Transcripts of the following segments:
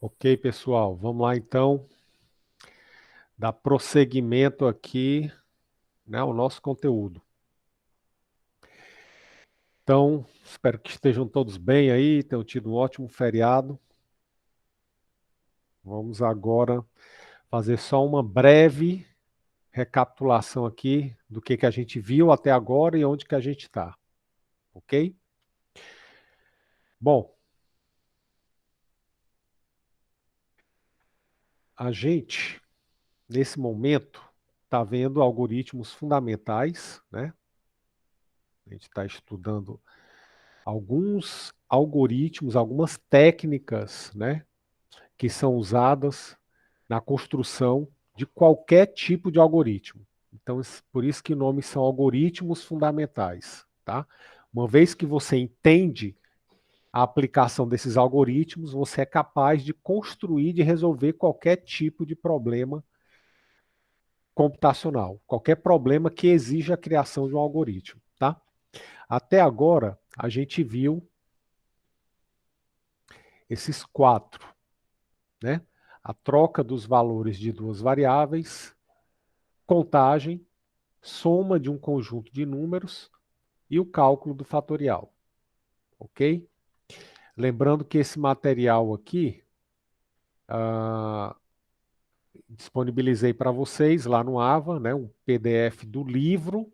Ok, pessoal, vamos lá então dar prosseguimento aqui, né, ao nosso conteúdo. Então, espero que estejam todos bem aí, tenham tido um ótimo feriado. Vamos agora fazer só uma breve recapitulação aqui do que a gente viu até agora e onde que a gente está, ok? Bom, a gente, nesse momento, está vendo algoritmos fundamentais, né? A gente está estudando alguns algoritmos, algumas técnicas, né, que são usadas na construção de qualquer tipo de algoritmo. Então, por isso que nomes são algoritmos fundamentais, tá? Uma vez que você entende a aplicação desses algoritmos, você é capaz de construir, de resolver qualquer tipo de problema computacional, qualquer problema que exija a criação de um algoritmo, tá? Até agora, a gente viu esses quatro, né? A troca dos valores de duas variáveis, contagem, soma de um conjunto de números e o cálculo do fatorial, ok? Lembrando que esse material aqui, disponibilizei para vocês lá no AVA, né, um PDF do livro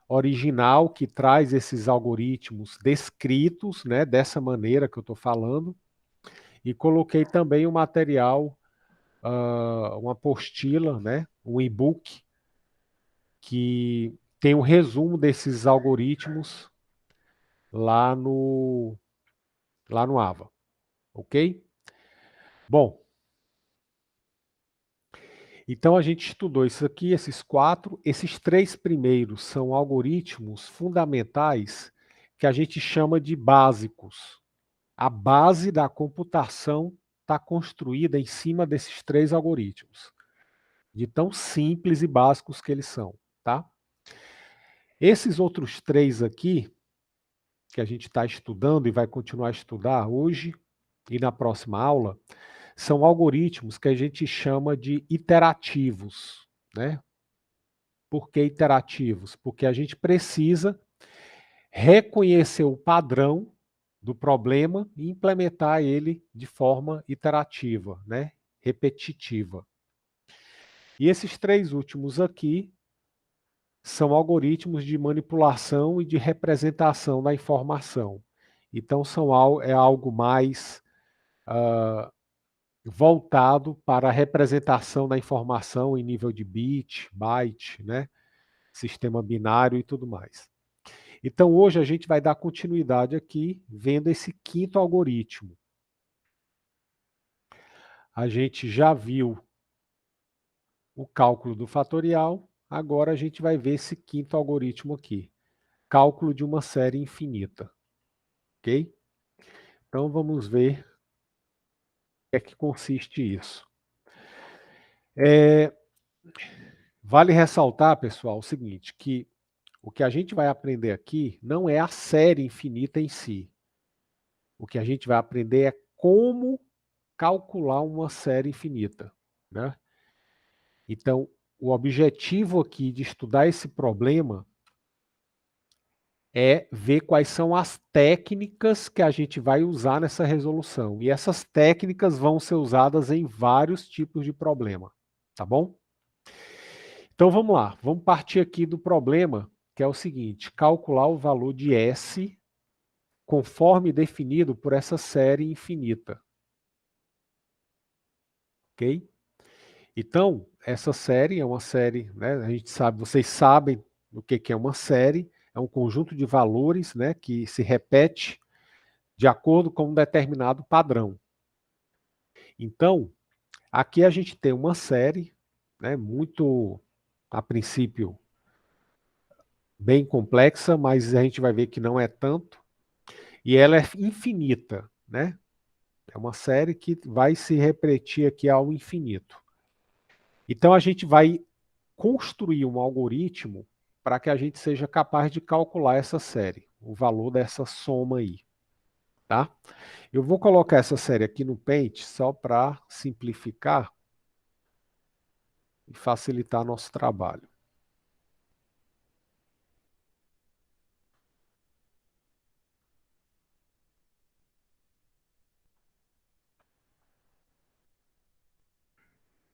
original que traz esses algoritmos descritos, né, dessa maneira que eu estou falando, e coloquei também o material, uma apostila, né, um e-book, que tem um resumo desses algoritmos lá no, lá no AVA, ok? Bom, então a gente estudou isso aqui, esses quatro. Esses três primeiros são algoritmos fundamentais que a gente chama de básicos. A base da computação está construída em cima desses três algoritmos, de tão simples e básicos que eles são, tá? Esses outros três aqui, que a gente está estudando e vai continuar a estudar hoje e na próxima aula, são algoritmos que a gente chama de iterativos, né? Por que iterativos? Porque a gente precisa reconhecer o padrão do problema e implementar ele de forma iterativa, né? Repetitiva. E esses três últimos aqui são algoritmos de manipulação e de representação da informação. Então, é algo mais voltado para a representação da informação em nível de bit, byte, né? Sistema binário e tudo mais. Então, hoje a gente vai dar continuidade aqui, vendo esse quinto algoritmo. A gente já viu o cálculo do fatorial, agora a gente vai ver esse quinto algoritmo aqui, cálculo de uma série infinita, ok? Então, vamos ver o que é que consiste isso. Vale ressaltar, pessoal, o seguinte, que o que a gente vai aprender aqui não é a série infinita em si. O que a gente vai aprender é como calcular uma série infinita, né? Então, o objetivo aqui de estudar esse problema é ver quais são as técnicas que a gente vai usar nessa resolução. E essas técnicas vão ser usadas em vários tipos de problema, tá bom? Então vamos lá, vamos partir aqui do problema, que é o seguinte: calcular o valor de S conforme definido por essa série infinita. Ok? Então, essa série é uma série, né, a gente sabe, vocês sabem o que é uma série, é um conjunto de valores, né, que se repete de acordo com um determinado padrão. Então, aqui a gente tem uma série, né, muito, a princípio, bem complexa, mas a gente vai ver que não é tanto, e ela é infinita, né? É uma série que vai se repetir aqui ao infinito. Então, a gente vai construir um algoritmo para que a gente seja capaz de calcular essa série, o valor dessa soma aí. tá? Eu vou colocar essa série aqui no Paint só para simplificar e facilitar nosso trabalho.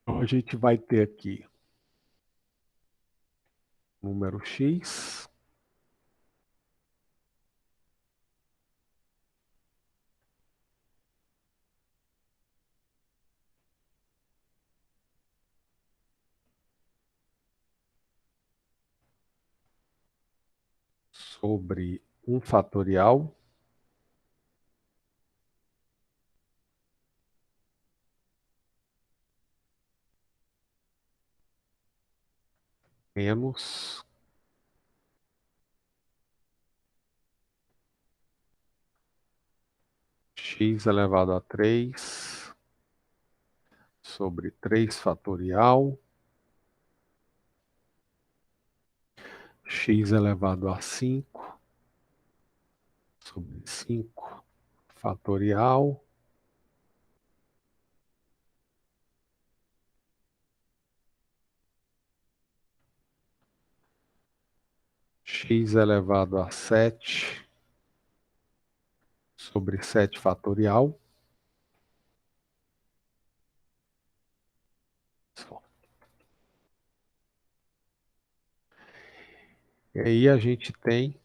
Então, a gente vai ter aqui número x sobre 1 fatorial menos x elevado a 3 sobre 3 fatorial x elevado a 5 sobre 5 fatorial x elevado a 7 sobre 7 fatorial. E aí a gente tem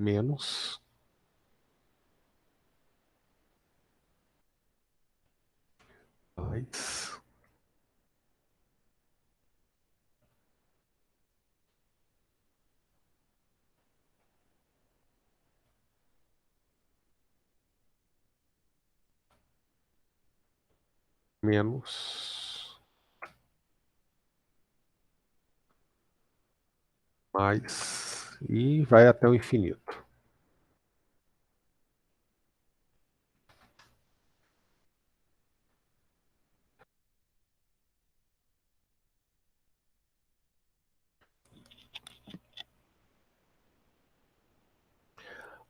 menos mais menos mais e vai até o infinito.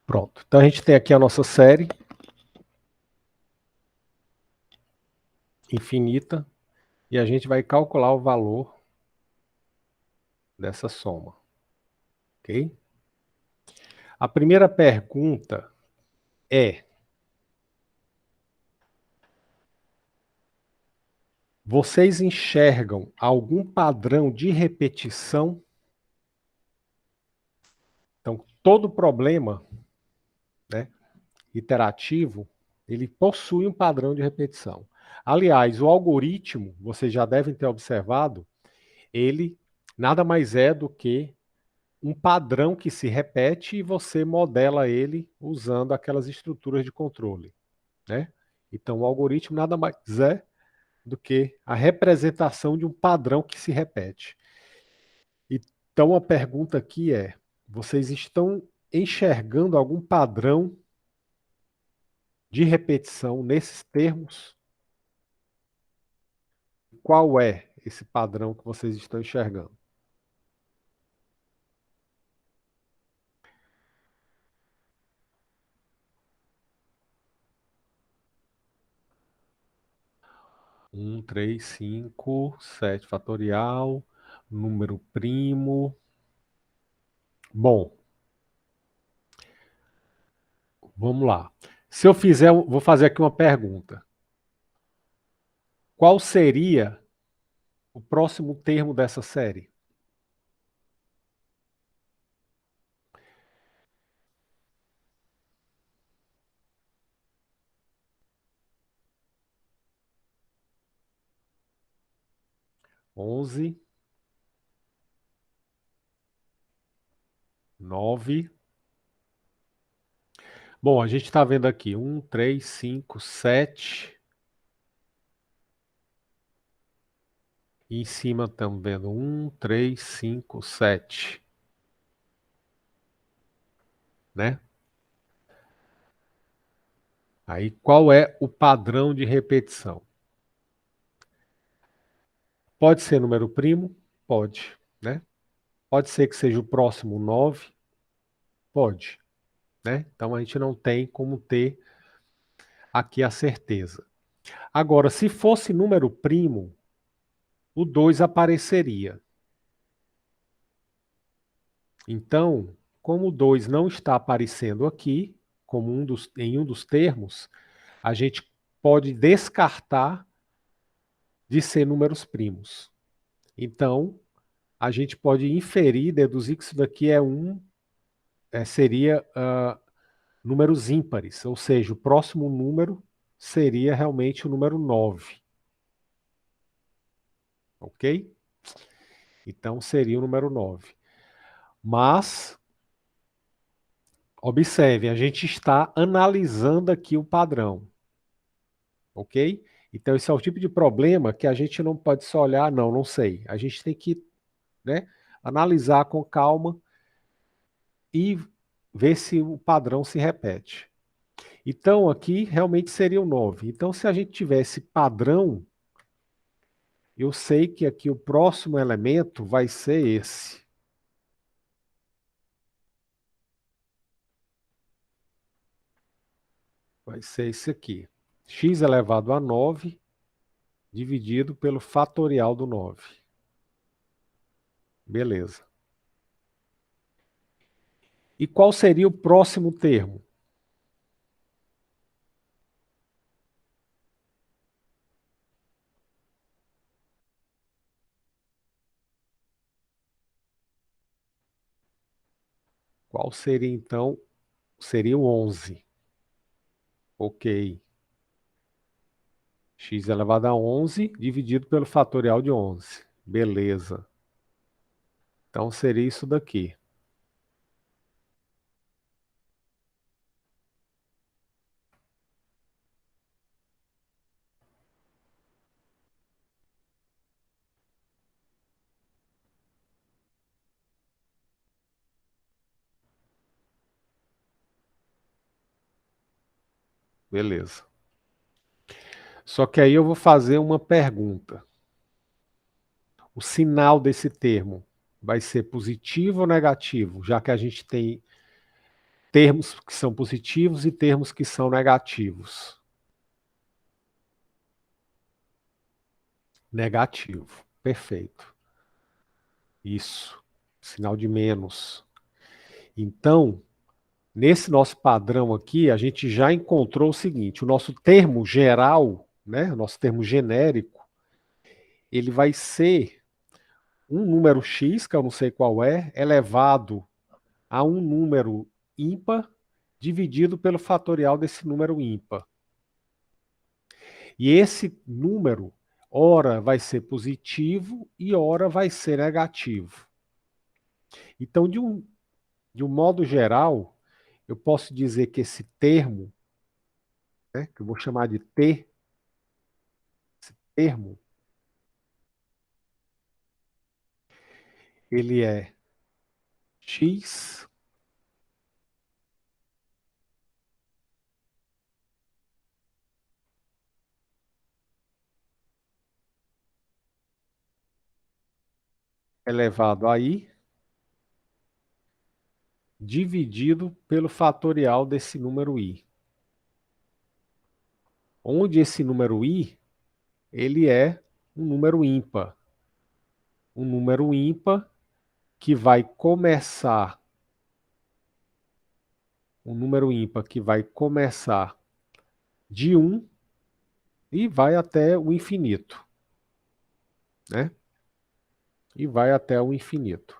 Pronto. Então a gente tem aqui a nossa série infinita e a gente vai calcular o valor dessa soma, ok? A primeira pergunta é: vocês enxergam algum padrão de repetição? Então, todo problema, né, iterativo, ele possui um padrão de repetição. Aliás, o algoritmo, vocês já devem ter observado, ele nada mais é do que um padrão que se repete e você modela ele usando aquelas estruturas de controle, né? Então, o algoritmo nada mais é do que a representação de um padrão que se repete. Então, a pergunta aqui é: vocês estão enxergando algum padrão de repetição nesses termos? Qual é esse padrão que vocês estão enxergando? Um, 3, 5, 7 fatorial, número primo. Bom, vamos lá. Se eu fizer, vou fazer aqui uma pergunta. Qual seria o próximo termo dessa série? Onze 9. Bom, a gente está vendo aqui 1, 3, 5, 7. E em cima estamos vendo 1, 3, 5, 7. Né? Aí, qual é o padrão de repetição? Pode ser número primo? Pode, né? Pode ser que seja o próximo 9? Pode, né? Então, a gente não tem como ter aqui a certeza. Agora, se fosse número primo, o 2 apareceria. Então, como o 2 não está aparecendo aqui, como em um dos termos, a gente pode descartar de ser números primos. Então, a gente pode inferir, deduzir que isso daqui seria números ímpares, ou seja, o próximo número seria realmente o número 9. Ok? Então, seria o número 9. Mas, observe, a gente está analisando aqui o padrão. Ok? Então, esse é o tipo de problema que a gente não pode só olhar, não sei. A gente tem que, né, analisar com calma e ver se o padrão se repete. Então, aqui realmente seria o 9. Então, se a gente tivesse padrão, eu sei que aqui o próximo elemento vai ser esse. Vai ser esse aqui. X elevado a 9 dividido pelo fatorial do 9. Beleza. E qual seria o próximo termo? Qual seria, então? Seria o 11. Ok. X elevado a 11 dividido pelo fatorial de 11. Beleza. Então, seria isso daqui. Beleza. Só que aí eu vou fazer uma pergunta. O sinal desse termo vai ser positivo ou negativo, já que a gente tem termos que são positivos e termos que são negativos? Negativo. Perfeito. Isso. Sinal de menos. Então, nesse nosso padrão aqui, a gente já encontrou o seguinte: o nosso termo geral, né, o nosso termo genérico, ele vai ser um número x, que eu não sei qual é, elevado a um número ímpar dividido pelo fatorial desse número ímpar. E esse número, ora vai ser positivo e ora vai ser negativo. Então, de um modo geral, eu posso dizer que esse termo, né, que eu vou chamar de T, esse termo, ele é x elevado a i dividido pelo fatorial desse número i. Onde esse número i, ele é um número ímpar. Um número ímpar que vai começar, um número ímpar que vai começar de 1 e vai até o infinito, né? E vai até o infinito.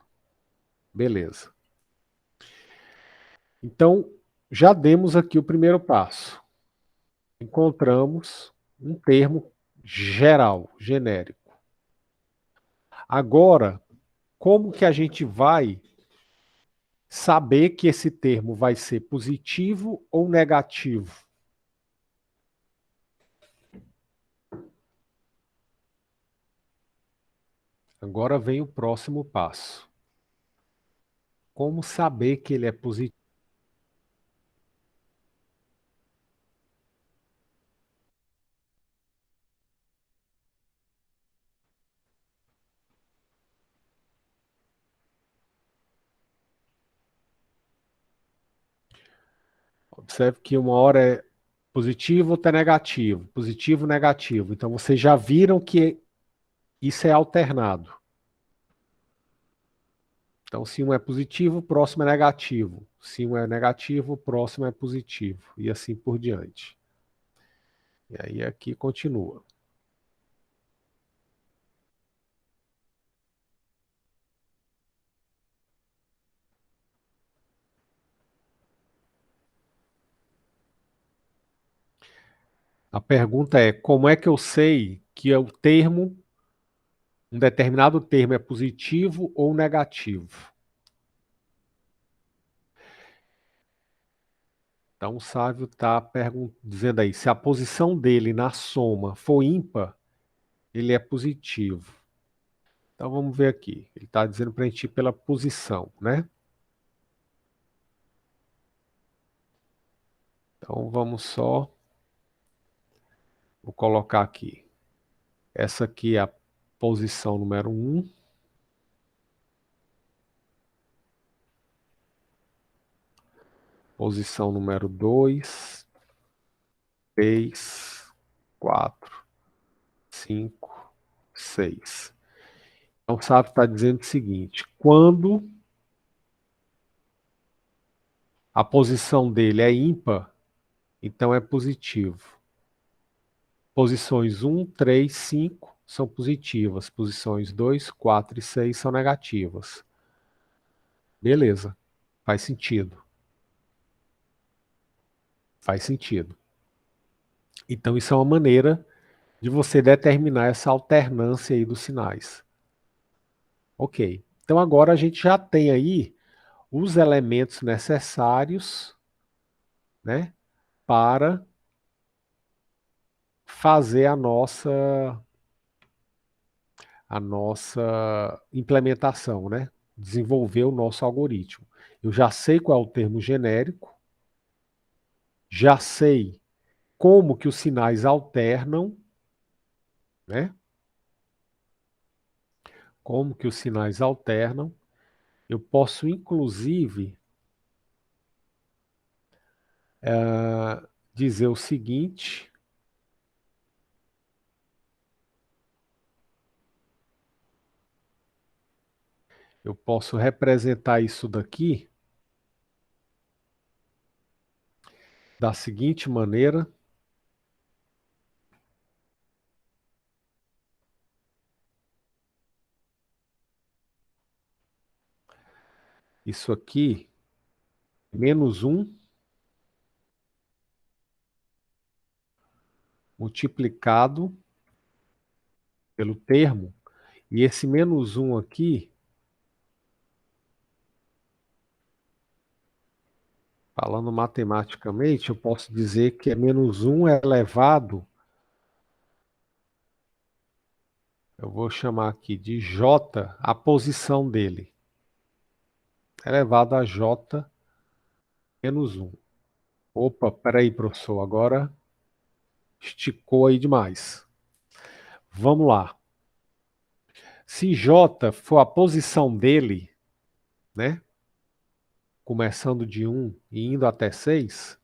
Beleza. Então, já demos aqui o primeiro passo. Encontramos um termo geral, genérico. Agora, como que a gente vai saber que esse termo vai ser positivo ou negativo. Agora vem o próximo passo. Como saber que ele é positivo? Observe que uma hora é positivo, outra é negativo. Positivo, negativo. Então, vocês já viram que isso é alternado. Então, se um é positivo, o próximo é negativo. Se um é negativo, o próximo é positivo. E assim por diante. E aí aqui continua. A pergunta é: como é que eu sei que o termo, um determinado termo é positivo ou negativo? Então, o Sávio está dizendo aí, se a posição dele na soma for ímpar, ele é positivo. Então, vamos ver aqui. Ele está dizendo para a gente ir pela posição, né? Então, vou colocar aqui. Essa aqui é a posição número 1. Posição número 2, 3, 4, 5, 6. Então, o Sávio está dizendo o seguinte: quando a posição dele é ímpar, então é positivo. Posições 1, 3, 5 são positivas. Posições 2, 4 e 6 são negativas. Beleza. Faz sentido. Faz sentido. Então, isso é uma maneira de você determinar essa alternância aí dos sinais. Ok. Então, agora a gente já tem aí os elementos necessários, né, para fazer a nossa implementação, né? Desenvolver o nosso algoritmo. Eu já sei qual é o termo genérico, já sei como que os sinais alternam, né? Como que os sinais alternam. Eu posso, inclusive, dizer o seguinte: eu posso representar isso daqui da seguinte maneira. Isso aqui, menos 1 multiplicado pelo termo, e esse menos 1 aqui, falando matematicamente, eu posso dizer que é menos 1 elevado, eu vou chamar aqui de J, a posição dele, elevado a J menos 1. Opa, peraí, professor, agora esticou aí demais. Vamos lá. Se J for a posição dele, né, começando de 1 e indo até 6,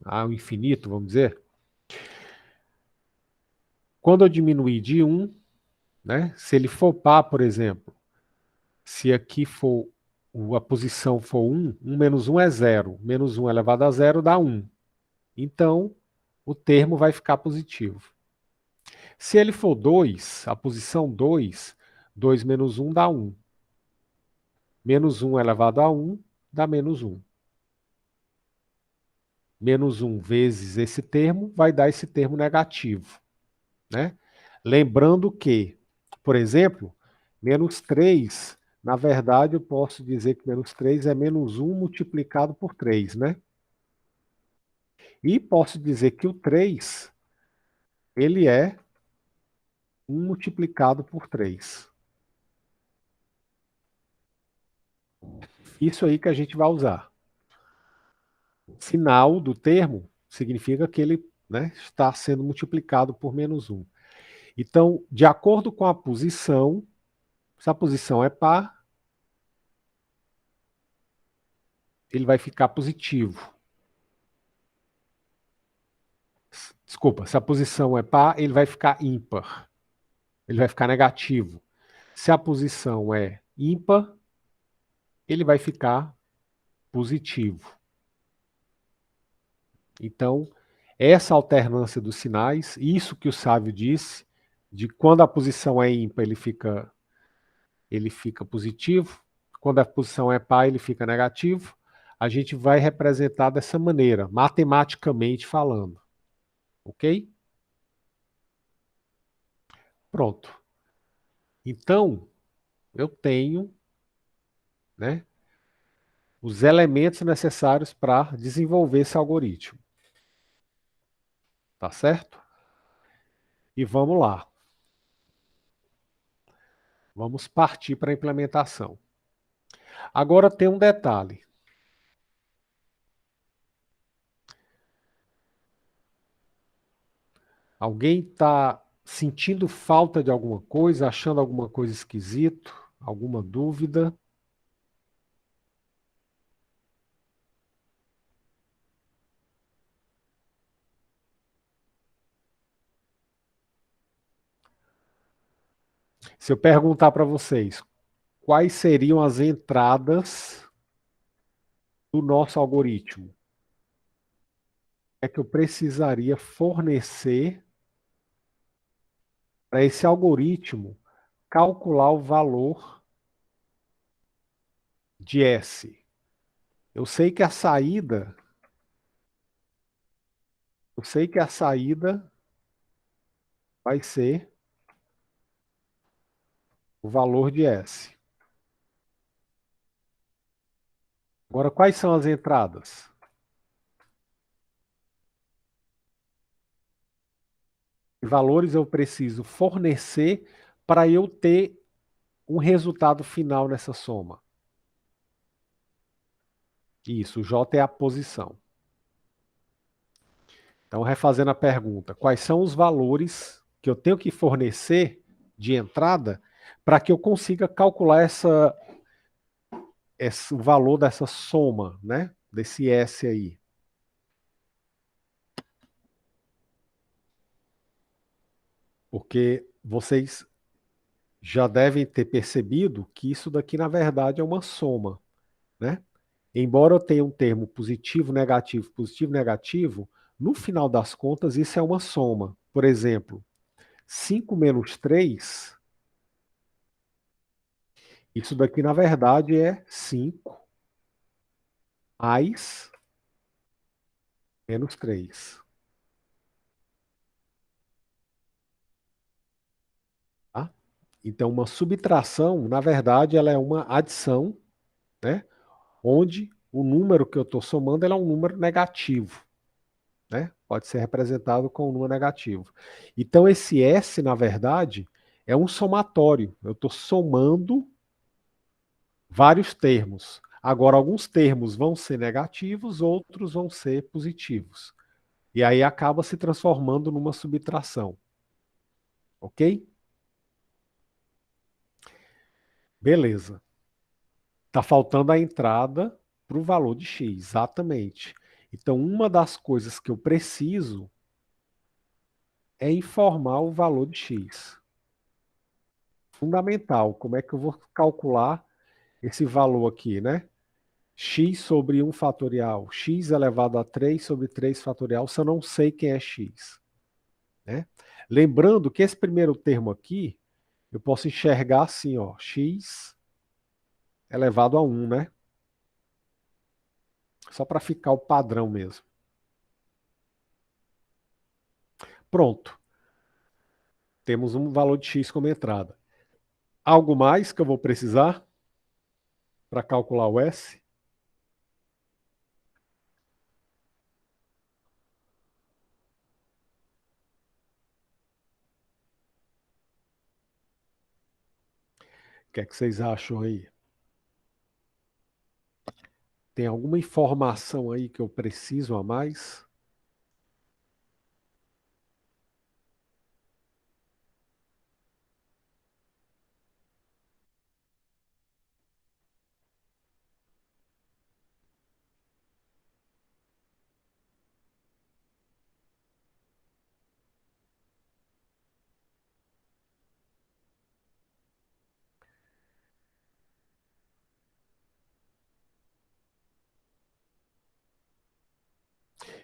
ao infinito, vamos dizer, quando eu diminuir de 1, né, se ele for par, por exemplo, se aqui for a posição for 1, 1 menos 1 é 0. Menos 1 elevado a 0 dá 1. Então, o termo vai ficar positivo. Se ele for 2, a posição 2, 2 menos 1 dá 1. Menos 1 elevado a 1 dá menos 1. Menos 1 vezes esse termo vai dar esse termo negativo, né? Lembrando que, por exemplo, menos 3 Na verdade, eu posso dizer que menos 3 é menos 1 multiplicado por 3, né? E posso dizer que o 3, ele é 1 multiplicado por 3. Isso aí que a gente vai usar. O sinal do termo significa que ele, né, está sendo multiplicado por menos 1. Então, de acordo com a posição, se a posição é par, ele vai ficar positivo. Desculpa, se a posição é par, ele vai ficar ímpar. Ele vai ficar negativo. Se a posição é ímpar, ele vai ficar positivo. Então, essa alternância dos sinais, isso que o sábio disse, de quando a posição é ímpar, ele fica positivo, quando a posição é par, ele fica negativo, a gente vai representar dessa maneira, matematicamente falando. Ok? Pronto. Então, eu tenho, né, os elementos necessários para desenvolver esse algoritmo. Tá certo? E vamos lá. Vamos partir para a implementação. Agora tem um detalhe. Alguém está sentindo falta de alguma coisa, achando alguma coisa esquisito, alguma dúvida? Se eu perguntar para vocês quais seriam as entradas do nosso algoritmo, é que eu precisaria fornecer para esse algoritmo calcular o valor de S. Eu sei que a saída, eu sei que a saída vai ser o valor de S. Agora, quais são as entradas? Que valores eu preciso fornecer para eu ter um resultado final nessa soma? Isso, o J é a posição. Então, refazendo a pergunta, quais são os valores que eu tenho que fornecer de entrada para que eu consiga calcular o valor dessa soma, né? Desse S aí. Porque vocês já devem ter percebido que isso daqui, na verdade, é uma soma, né? Embora eu tenha um termo positivo, negativo, no final das contas, isso é uma soma. Por exemplo, 5 menos 3, isso daqui, na verdade, é 5 mais menos 3. Tá? Então, uma subtração, na verdade, ela é uma adição, né? Onde o número que eu estou somando é um número negativo. Né? Pode ser representado com um número negativo. Então, esse S, na verdade, é um somatório. Eu estou somando vários termos. Agora, alguns termos vão ser negativos, outros vão ser positivos. E aí acaba se transformando numa subtração. Ok? Beleza. Está faltando a entrada para o valor de x, exatamente. Então, uma das coisas que eu preciso é informar o valor de x. Fundamental. Como é que eu vou calcular esse valor aqui, né? X sobre 1 fatorial, x elevado a 3 sobre 3 fatorial, se eu não sei quem é x. Né? Lembrando que esse primeiro termo aqui, eu posso enxergar assim, ó, x elevado a 1, né? Só para ficar o padrão mesmo. Pronto. Temos um valor de x como entrada. Algo mais que eu vou precisar? para calcular o S? O que é que vocês acham aí? Tem alguma informação aí que eu preciso a mais?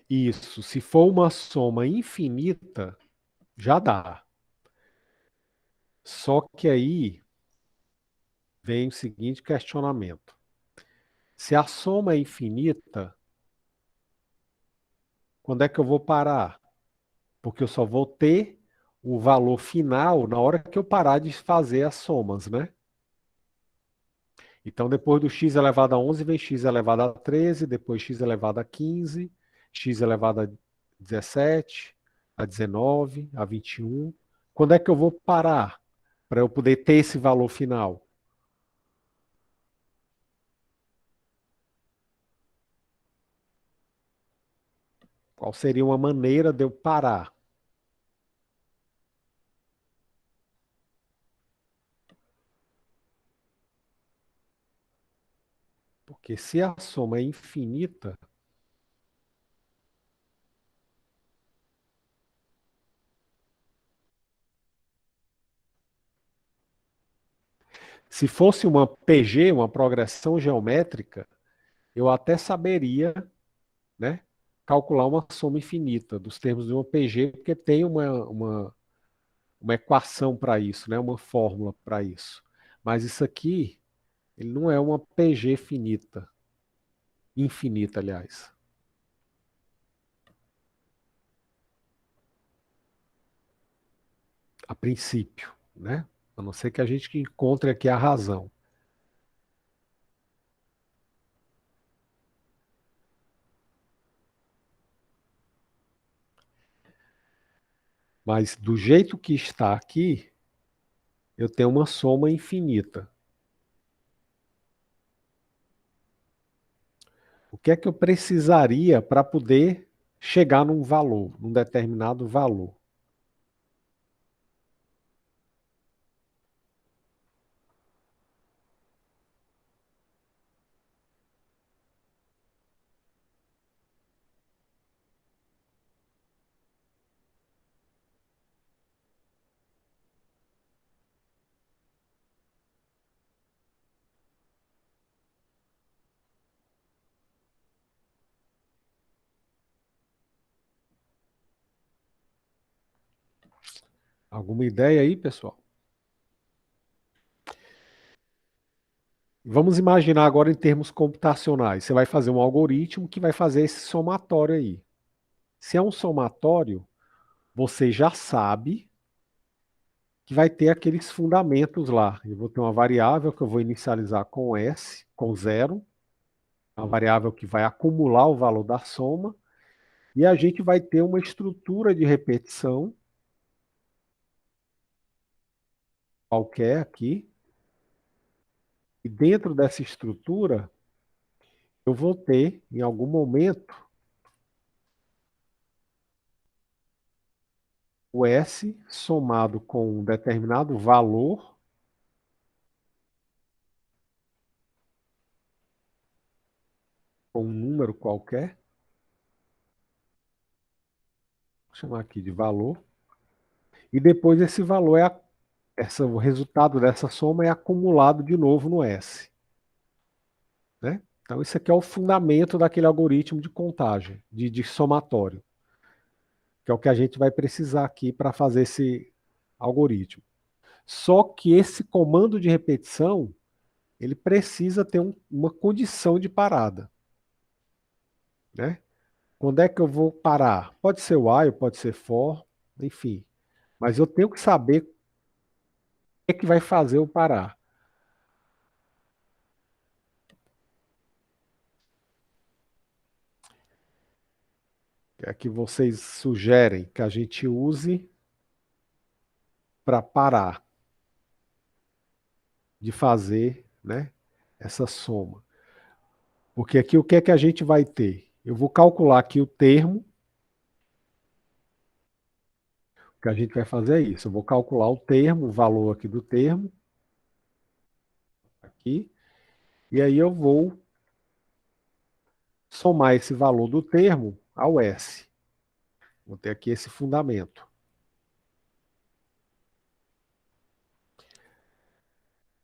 Isso, se for uma soma infinita, já dá. Só que aí vem o seguinte questionamento. Se a soma é infinita, quando é que eu vou parar? Porque eu só vou ter o valor final na hora que eu parar de fazer as somas, né? Então, depois do x elevado a 11, vem x elevado a 13, depois x elevado a 15, x elevado a 17, a 19, a 21. Quando é que eu vou parar para eu poder ter esse valor final? Qual seria uma maneira de eu parar? Porque se a soma é infinita, se fosse uma PG, uma progressão geométrica, eu até saberia, né, calcular uma soma infinita dos termos de uma PG, porque tem uma equação para isso, né, uma fórmula para isso. Mas isso aqui, ele não é uma PG finita, infinita, aliás, a princípio, né? A não ser que a gente encontre aqui a razão. Mas do jeito que está aqui, eu tenho uma soma infinita. O que é que eu precisaria para poder chegar num valor, num determinado valor? Alguma ideia aí, pessoal? Vamos imaginar agora em termos computacionais. Você vai fazer um algoritmo que vai fazer esse somatório aí. Se é um somatório, você já sabe que vai ter aqueles fundamentos lá. Eu vou ter uma variável que eu vou inicializar com S, com zero, uma variável que vai acumular o valor da soma, e a gente vai ter uma estrutura de repetição qualquer aqui, e dentro dessa estrutura eu vou ter, em algum momento, o S somado com um determinado valor, com um número qualquer, vou chamar aqui de valor, e depois esse valor o resultado dessa soma é acumulado de novo no S. Né? Então, isso aqui é o fundamento daquele algoritmo de contagem, de somatório, que é o que a gente vai precisar aqui para fazer esse algoritmo. Só que esse comando de repetição, ele precisa ter uma condição de parada. Né? Quando é que eu vou parar? Pode ser while, pode ser for, enfim. Mas eu tenho que saber o que é que vai fazer eu parar. que é que vocês sugerem que a gente use para parar de fazer, né, essa soma? Porque aqui o que é que a gente vai ter? Eu vou calcular aqui o termo, o que a gente vai fazer é isso, eu vou calcular o termo, o valor aqui do termo, aqui, e aí eu vou somar esse valor do termo ao S. Vou ter aqui esse fundamento.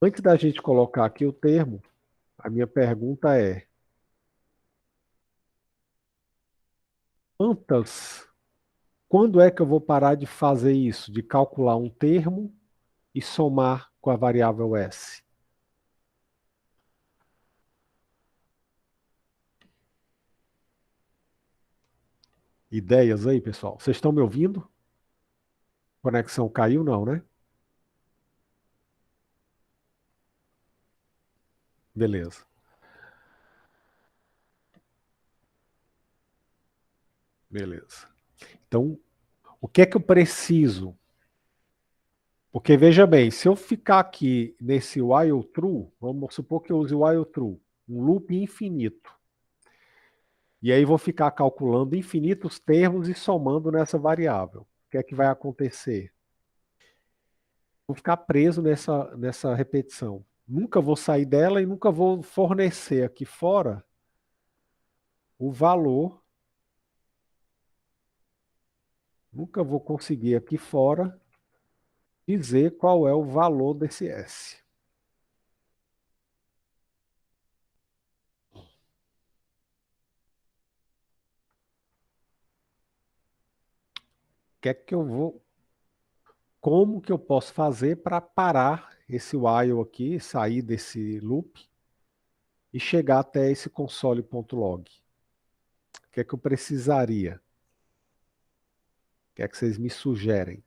Antes da gente colocar aqui o termo, a minha pergunta é: quantas, quando é que eu vou parar de fazer isso, de calcular um termo e somar com a variável S? Ideias aí, pessoal? Vocês estão me ouvindo? Conexão caiu, não, né? Beleza, beleza. Então, o que é que eu preciso? Porque veja bem, se eu ficar aqui nesse while true, vamos supor que eu use o while true, um loop infinito. E aí vou ficar calculando infinitos termos e somando nessa variável. O que é que vai acontecer? Vou ficar preso nessa repetição. Nunca vou sair dela e nunca vou fornecer aqui fora o valor. Nunca vou conseguir aqui fora dizer qual é o valor desse S. O que é que eu vou, como que eu posso fazer para parar esse while aqui, sair desse loop e chegar até esse console.log? O que é que eu precisaria? O que é que vocês me sugerem?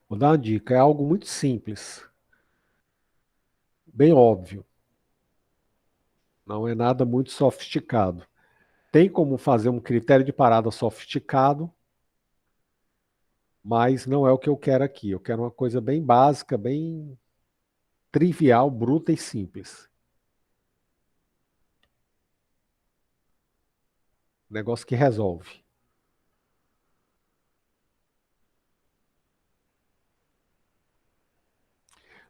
Vou dar uma dica, é algo muito simples, bem óbvio, não é nada muito sofisticado. Tem como fazer um critério de parada sofisticado, mas não é o que eu quero aqui. Eu quero uma coisa bem básica, bem trivial, bruta e simples. Negócio que resolve.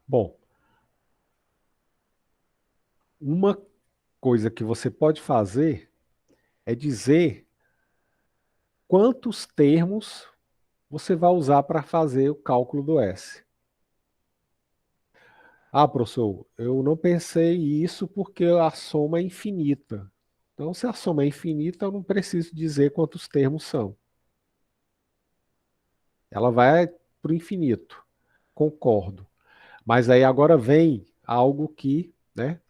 Bom, uma coisa que você pode fazer é dizer quantos termos você vai usar para fazer o cálculo do S. Ah, professor, eu não pensei isso porque a soma é infinita. Então, se a soma é infinita, eu não preciso dizer quantos termos são. Ela vai para o infinito. Concordo. Mas aí agora vem algo né,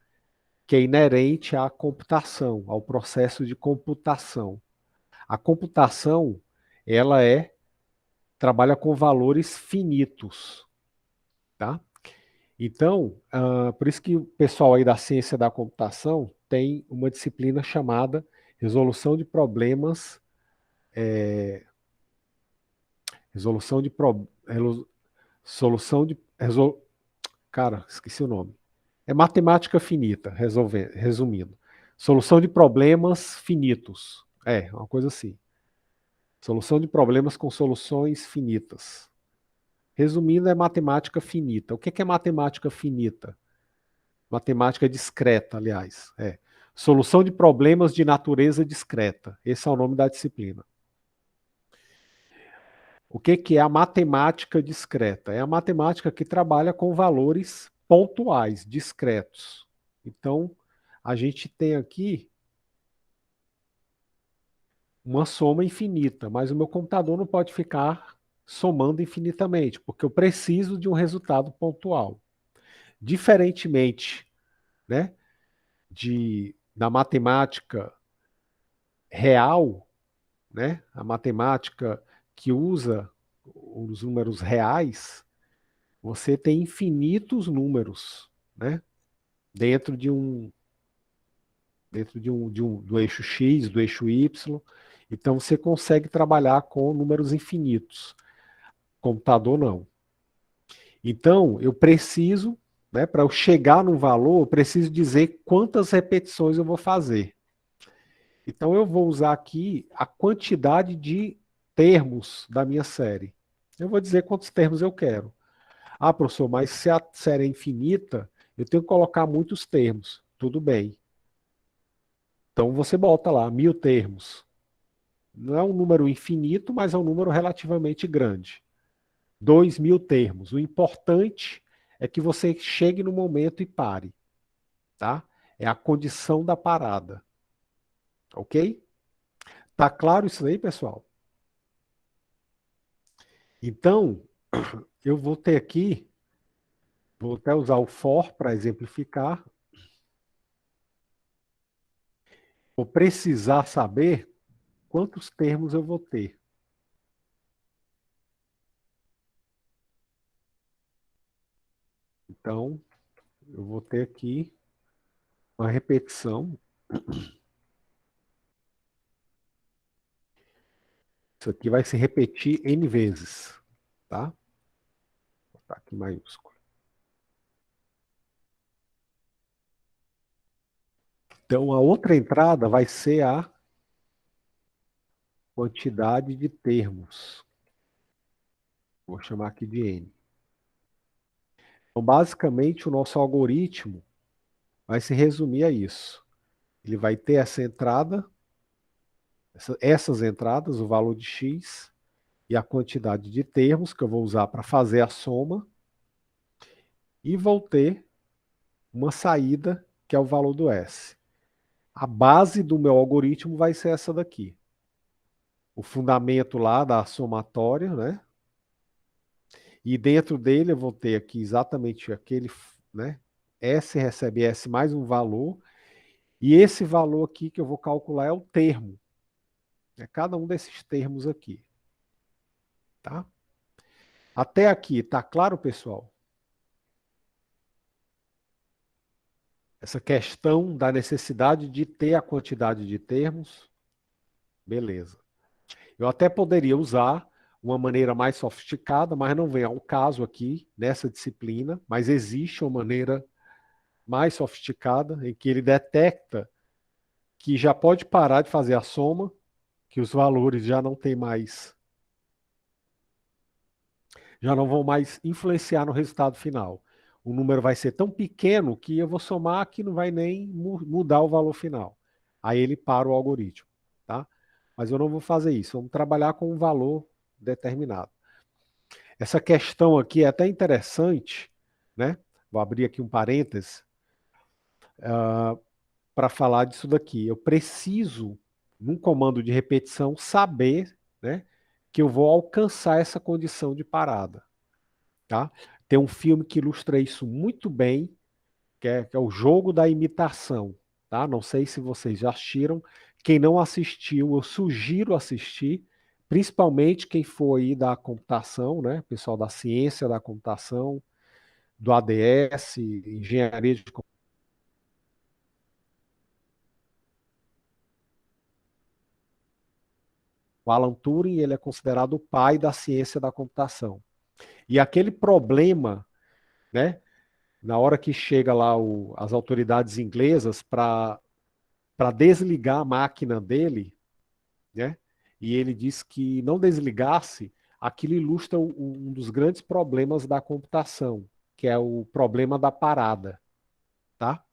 que é inerente à computação, ao processo de computação. A computação, ela trabalha com valores finitos, tá? Então, por isso que o pessoal aí da ciência da computação tem uma disciplina chamada resolução de problemas, resolução de pro, solução de cara, esqueci o nome. É matemática finita, resumindo. Solução de problemas finitos. É, uma coisa assim. Solução de problemas com soluções finitas. Resumindo, é matemática finita. O que é matemática finita? Matemática discreta, aliás. É. Solução de problemas de natureza discreta. Esse é o nome da disciplina. O que que é a matemática discreta? É a matemática que trabalha com valores pontuais, discretos. Então, a gente tem aqui uma soma infinita, mas o meu computador não pode ficar somando infinitamente, porque eu preciso de um resultado pontual. Diferentemente, né, da matemática real, né, a matemática que usa os números reais, você tem infinitos números, né, dentro de um do eixo x, do eixo y. Então você consegue trabalhar com números infinitos. Computador não. Então eu preciso, né, para eu chegar no valor, eu preciso dizer quantas repetições eu vou fazer. Então eu vou usar aqui a quantidade de termos da minha série. Eu vou dizer quantos termos eu quero. Ah, professor, mas se a série é infinita, eu tenho que colocar muitos termos. Tudo bem. Então você bota lá 1000 termos. Não é um número infinito, mas é um número relativamente grande. 2000 termos. O importante é que você chegue no momento e pare, tá? É a condição da parada, ok? Tá claro isso aí, pessoal? Então, eu vou ter aqui, vou até usar o for para exemplificar. Vou precisar saber quantos termos eu vou ter. Então, eu vou ter aqui uma repetição. Isso aqui vai se repetir N vezes, tá? Vou botar aqui maiúsculo. Então, a outra entrada vai ser a quantidade de termos. Vou chamar aqui de N. Então, basicamente, o nosso algoritmo vai se resumir a isso. Ele vai ter essa entrada, essas entradas, o valor de x e a quantidade de termos que eu vou usar para fazer a soma, e vou ter uma saída, que é o valor do S. A base do meu algoritmo vai ser essa daqui. O fundamento lá da somatória, né? E dentro dele eu vou ter aqui exatamente aquele, né? S recebe S mais um valor, e esse valor aqui que eu vou calcular é o termo. É cada um desses termos aqui. Tá? Até aqui, tá claro, pessoal? Essa questão da necessidade de ter a quantidade de termos, beleza. Eu até poderia usar uma maneira mais sofisticada, mas não vem ao caso aqui nessa disciplina, mas existe uma maneira mais sofisticada em que ele detecta que já pode parar de fazer a soma, que os valores já não tem mais, já não vão mais influenciar no resultado final. O número vai ser tão pequeno que eu vou somar que não vai nem mudar o valor final. Aí ele para o algoritmo, tá? Mas eu não vou fazer isso. Vamos trabalhar com um valor determinado. Essa questão aqui é até interessante, né? Vou abrir aqui um parênteses para falar disso daqui. Eu preciso, num comando de repetição, saber, né, que eu vou alcançar essa condição de parada. Tá? Tem um filme que ilustra isso muito bem, que é o Jogo da Imitação. Tá? Não sei se vocês já assistiram. Quem não assistiu, eu sugiro assistir, principalmente quem for aí da computação, né? Pessoal da ciência da computação, do ADS, engenharia de o Alan Turing, ele é considerado o pai da ciência da computação. E aquele problema, né, na hora que chega lá as autoridades inglesas para desligar a máquina dele, né, e ele diz que não desligasse, aquilo ilustra um dos grandes problemas da computação, que é o problema da parada, tá?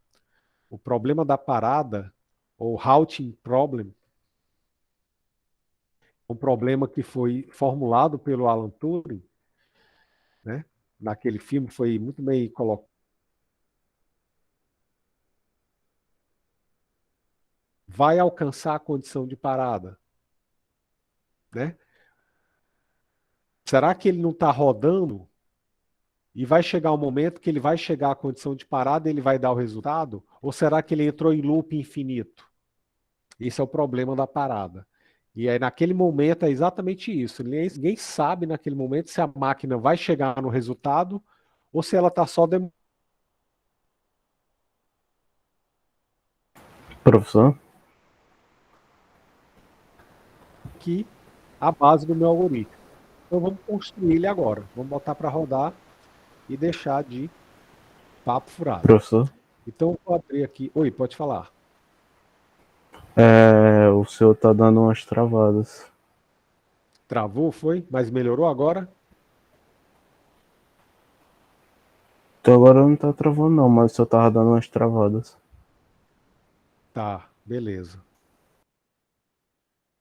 O problema da parada, ou halting problem, Um problema que foi formulado pelo Alan Turing, né? Naquele filme foi muito bem colocado. Vai alcançar a condição de parada, né? Será que ele não está rodando e vai chegar um momento que ele vai chegar à condição de parada e ele vai dar o resultado? Ou será que ele entrou em loop infinito? Esse é o problema da parada. E aí, naquele momento, é exatamente isso. Ninguém sabe naquele momento se a máquina vai chegar no resultado ou se ela está só demorando Professor? aqui a base do meu algoritmo. Então, vamos construir ele agora. Vamos botar para rodar e deixar de papo furado. Professor? Então, eu vou abrir aqui. Oi, pode falar. O senhor tá dando umas travadas. Travou, foi? Mas melhorou agora? Então agora não tá travando não, mas o senhor tava dando umas travadas. Tá, beleza.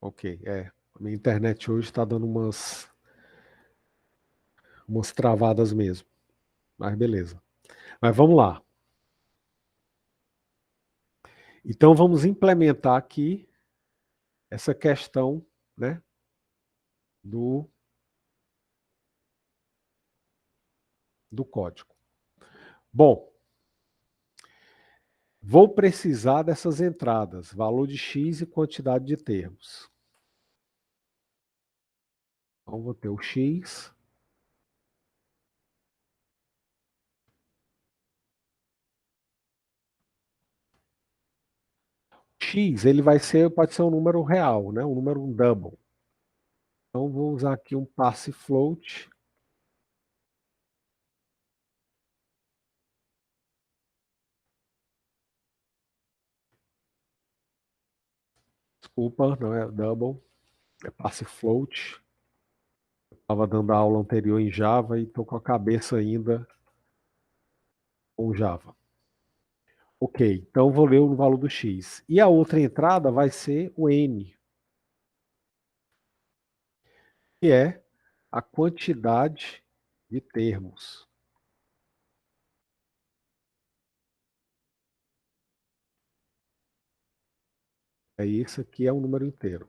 Ok, é. A minha internet hoje está dando umas travadas mesmo. Mas beleza. Mas vamos lá. Então vamos implementar aqui essa questão, né, do, do código. Bom, vou precisar dessas entradas, valor de x e quantidade de termos. Então vou ter o x. X, ele pode ser um número real, né, um número double. Então vou usar aqui um passe float. Desculpa, não é double, é passe float. Estava dando a aula anterior em Java e estou com a cabeça ainda com Java. Ok, então vou ler o valor do x. E a outra entrada vai ser o n, que é a quantidade de termos. Isso aqui é um número inteiro.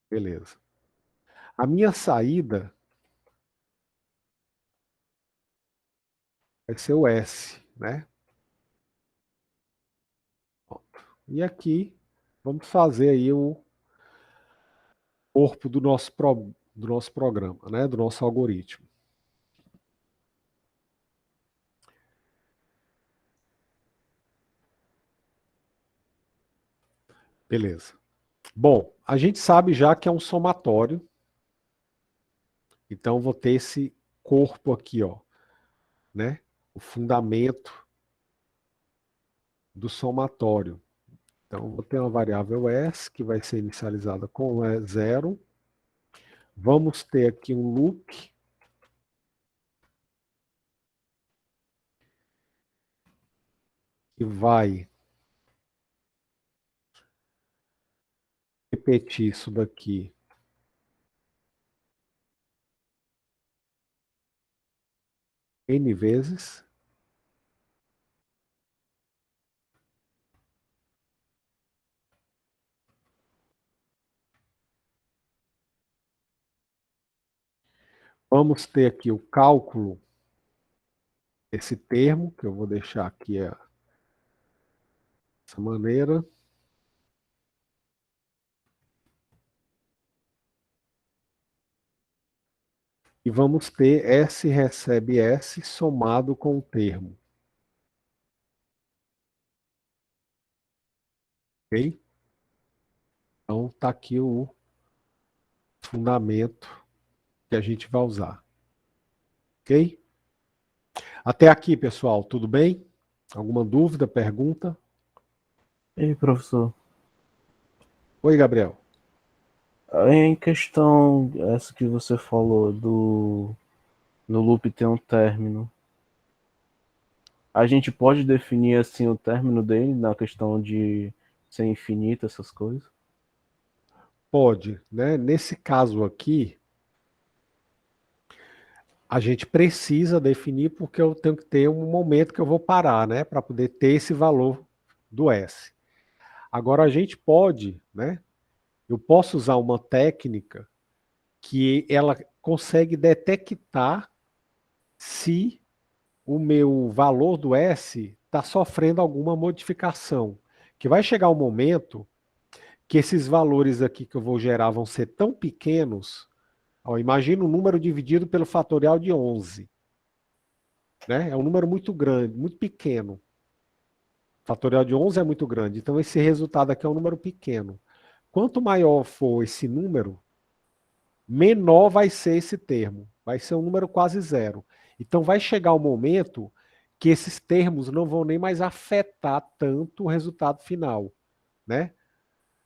Beleza. A minha saída vai ser o S, né? E aqui vamos fazer aí o corpo do nosso programa, né? Do nosso algoritmo. Beleza. Bom, a gente sabe já que é um somatório, então vou ter esse corpo aqui, ó, né? O fundamento do somatório. Então, vou ter uma variável s, que vai ser inicializada com 0. Vamos ter aqui um loop, que vai repetir isso daqui n vezes. Vamos ter aqui o cálculo, esse termo, que eu vou deixar aqui dessa maneira. E vamos ter S recebe S somado com o termo. Ok? Então, está aqui o fundamento que a gente vai usar. Ok? Até aqui, pessoal, tudo bem? Alguma dúvida, pergunta? E professor, Oi, Gabriel. em questão essa que você falou do loop ter um término, a gente pode definir assim o término dele na questão de ser infinito, essas coisas? Pode, né? Nesse caso aqui, a gente precisa definir porque eu tenho que ter um momento que eu vou parar, né? Para poder ter esse valor do S. Agora a gente pode, né? Eu posso usar uma técnica que ela consegue detectar se o meu valor do S está sofrendo alguma modificação. Que vai chegar um momento que esses valores aqui que eu vou gerar vão ser tão pequenos. Ó, imagina um número dividido pelo fatorial de 11. Né? É um número muito grande, muito pequeno. O fatorial de 11 é muito grande. Então, esse resultado aqui é um número pequeno. Quanto maior for esse número, menor vai ser esse termo. Vai ser um número quase zero. Então, vai chegar o momento que esses termos não vão nem mais afetar tanto o resultado final. Né?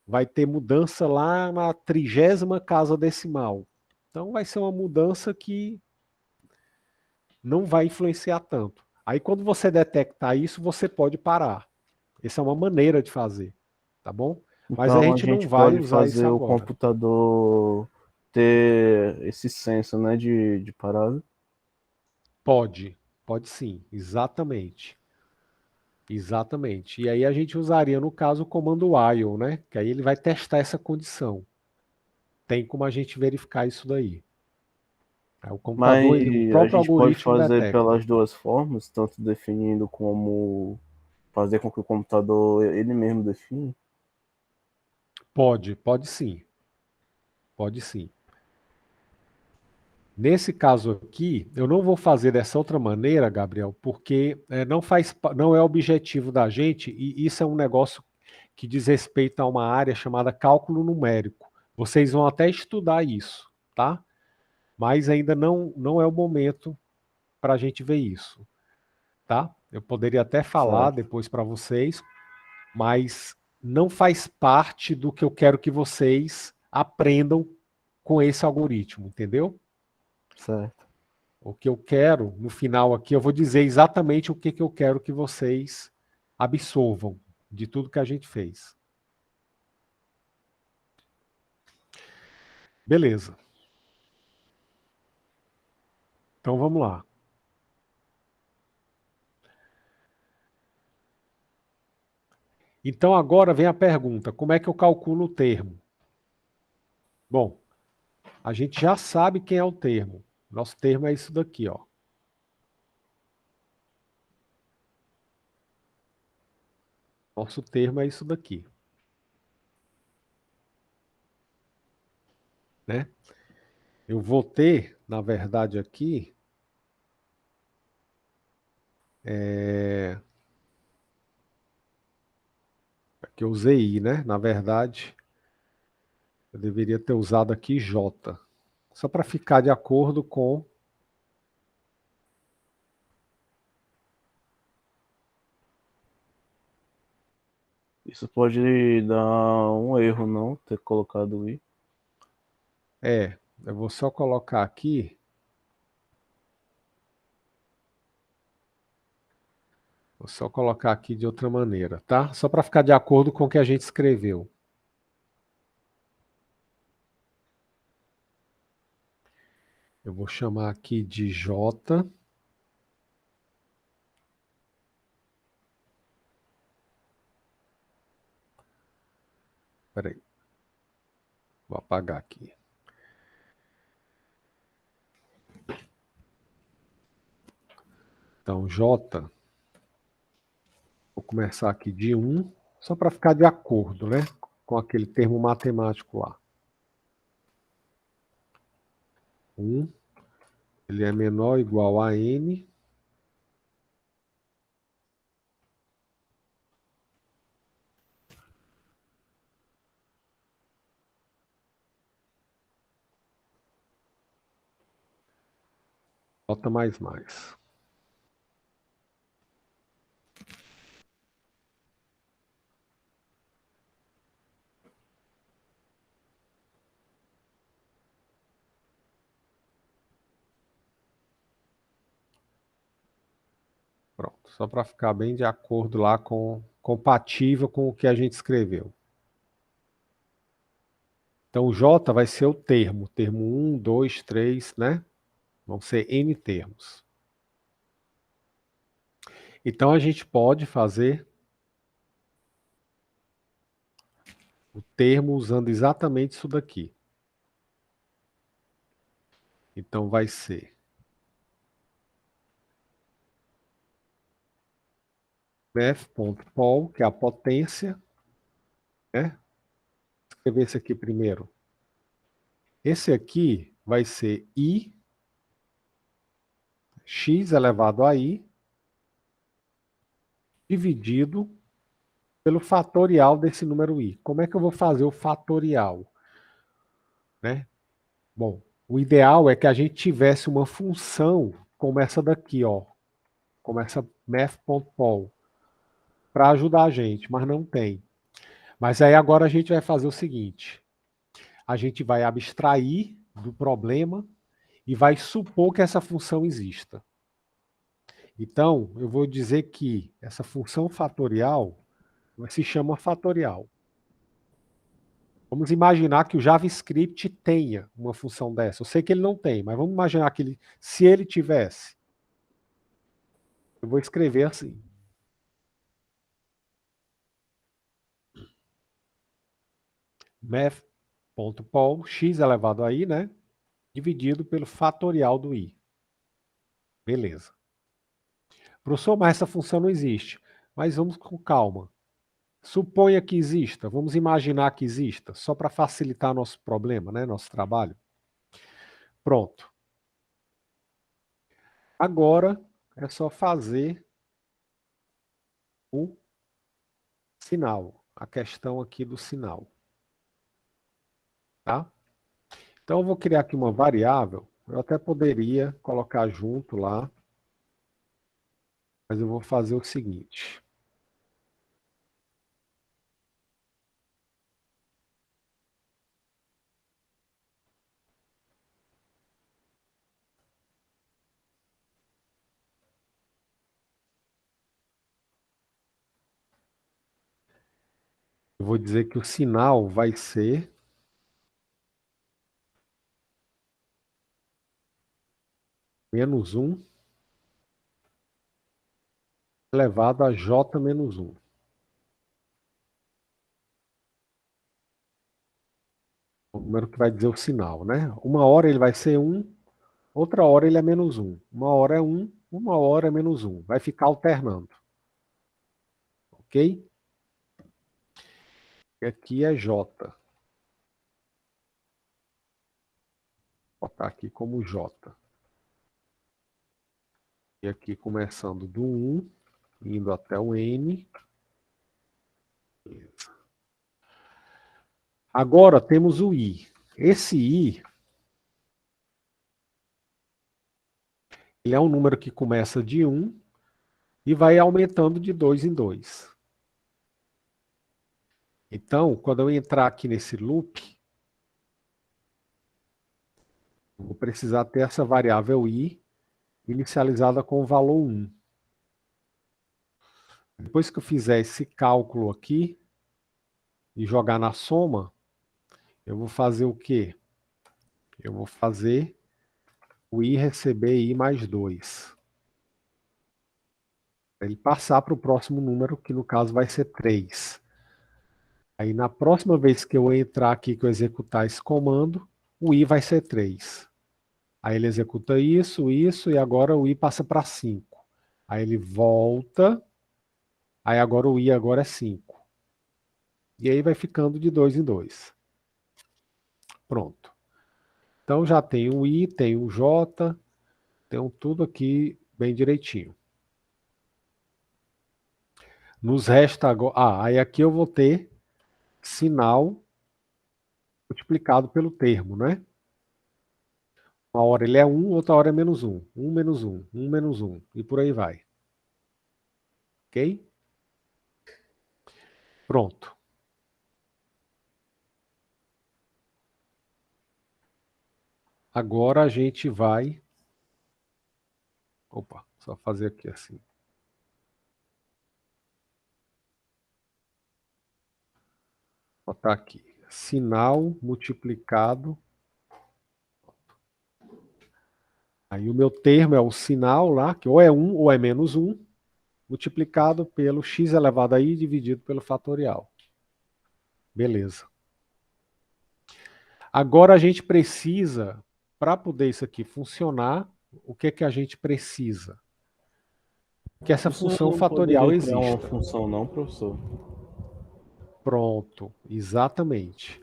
Vai ter mudança lá na 30ª casa decimal. Então, vai ser uma mudança que não vai influenciar tanto. Aí, quando você detectar isso, você pode parar. Essa é uma maneira de fazer, tá bom? Mas a Então a gente não gente vai pode usar isso fazer o agora. computador ter esse senso, né, de parada. Pode sim, exatamente. Exatamente. E aí a gente usaria, no caso, o comando while, né? Que aí ele vai testar essa condição. Tem como a gente verificar isso daí. Aí o Mas computador, o a próprio gente pode algoritmo fazer detecta. pelas duas formas, tanto definindo como fazer com que o computador ele mesmo define. Pode sim. Pode sim. Nesse caso aqui, eu não vou fazer dessa outra maneira, Gabriel, porque não é objetivo da gente, e isso é um negócio que diz respeito a uma área chamada cálculo numérico. Vocês vão até estudar isso, tá? Mas ainda não é o momento para a gente ver isso, tá? Eu poderia até falar Certo, depois para vocês, mas não faz parte do que eu quero que vocês aprendam com esse algoritmo, entendeu? certo. O que eu quero, no final aqui, eu vou dizer exatamente o que, que eu quero que vocês absorvam de tudo que a gente fez. Beleza. Então vamos lá. Então agora vem a pergunta: como é que eu calculo o termo? Bom, a gente já sabe quem é o termo. Nosso termo é isso daqui, ó. Nosso termo é isso daqui, né? Eu vou ter, na verdade, aqui, que eu usei I, né? Na verdade, eu deveria ter usado aqui J, só para ficar de acordo com. Isso pode dar um erro, não, ter colocado i. Eu vou só colocar aqui. Vou só colocar aqui de outra maneira, tá? Só para ficar de acordo com o que a gente escreveu. Eu vou chamar aqui de J. Peraí, vou apagar aqui. Então, J, vou começar aqui de 1, só para ficar de acordo, né? Com aquele termo matemático lá. 1, ele é menor ou igual a N. J mais mais. Pronto, só para ficar bem de acordo lá compatível com o que a gente escreveu. Então, o J vai ser o termo. Termo 1, 2, 3, né? Vão ser N termos. Então, a gente pode fazer o termo usando exatamente isso daqui. Então, vai ser math.pol, que é a potência, né? Vou escrever esse aqui primeiro. Esse aqui vai ser I, x elevado a I, dividido pelo fatorial desse número I. Como é que eu vou fazer o fatorial? Né? Bom, o ideal é que a gente tivesse uma função como essa daqui, ó, como essa math.pol, para ajudar a gente, mas não tem. Mas aí agora a gente vai fazer o seguinte, a gente vai abstrair do problema e vai supor que essa função exista. Então, eu vou dizer que essa função fatorial se chama fatorial. Vamos imaginar que o JavaScript tenha uma função dessa. Eu sei que ele não tem, mas vamos imaginar que ele, se ele tivesse, eu vou escrever assim. Math.pol, x elevado a i, né? Dividido pelo fatorial do i. Beleza. Professor, mas essa função não existe. Mas vamos com calma. Suponha que exista, vamos imaginar que exista, só para facilitar nosso problema, né? Nosso trabalho. Pronto. Agora é só fazer o sinal, a questão aqui do sinal. Tá? Então eu vou criar aqui uma variável, eu até poderia colocar junto lá, mas eu vou fazer o seguinte. Eu vou dizer que o sinal vai ser menos 1 elevado a j menos 1. O número que vai dizer o sinal, né? Uma hora ele vai ser 1, outra hora ele é menos 1. Uma hora é 1, uma hora é menos 1. Vai ficar alternando. Ok? E aqui é j. Vou botar aqui como j. E aqui começando do 1, indo até o n. Agora temos o i. Esse i, ele é um número que começa de 1 e vai aumentando de 2 em 2. Então, quando eu entrar aqui nesse loop, eu vou precisar ter essa variável i inicializada com o valor 1. Depois que eu fizer esse cálculo aqui e jogar na soma, eu vou fazer o quê? Eu vou fazer o i receber i mais 2. Ele passar para o próximo número, que no caso vai ser 3. Aí na próxima vez que eu entrar aqui, que eu executar esse comando, o i vai ser 3. Aí ele executa isso, e agora o i passa para 5. Aí ele volta, aí agora o i agora é 5. E aí vai ficando de 2 em 2. Pronto. Então já tem o i, tem o j, tem tudo aqui bem direitinho. Nos resta agora... aí aqui eu vou ter sinal multiplicado pelo termo, né? Uma hora ele é 1, outra hora é menos 1. 1 menos 1, 1 menos 1. E por aí vai. Ok? Pronto. Agora a gente vai... Opa, só fazer aqui assim. Vou botar aqui. sinal multiplicado. Aí o meu termo é o sinal lá, que ou é 1 ou é menos 1, multiplicado pelo x elevado a i dividido pelo fatorial. Beleza. Agora a gente precisa, para poder isso aqui funcionar, o que é que a gente precisa? Que essa O senhor função não fatorial poderia criar uma exista. função, não, professor? Pronto, exatamente.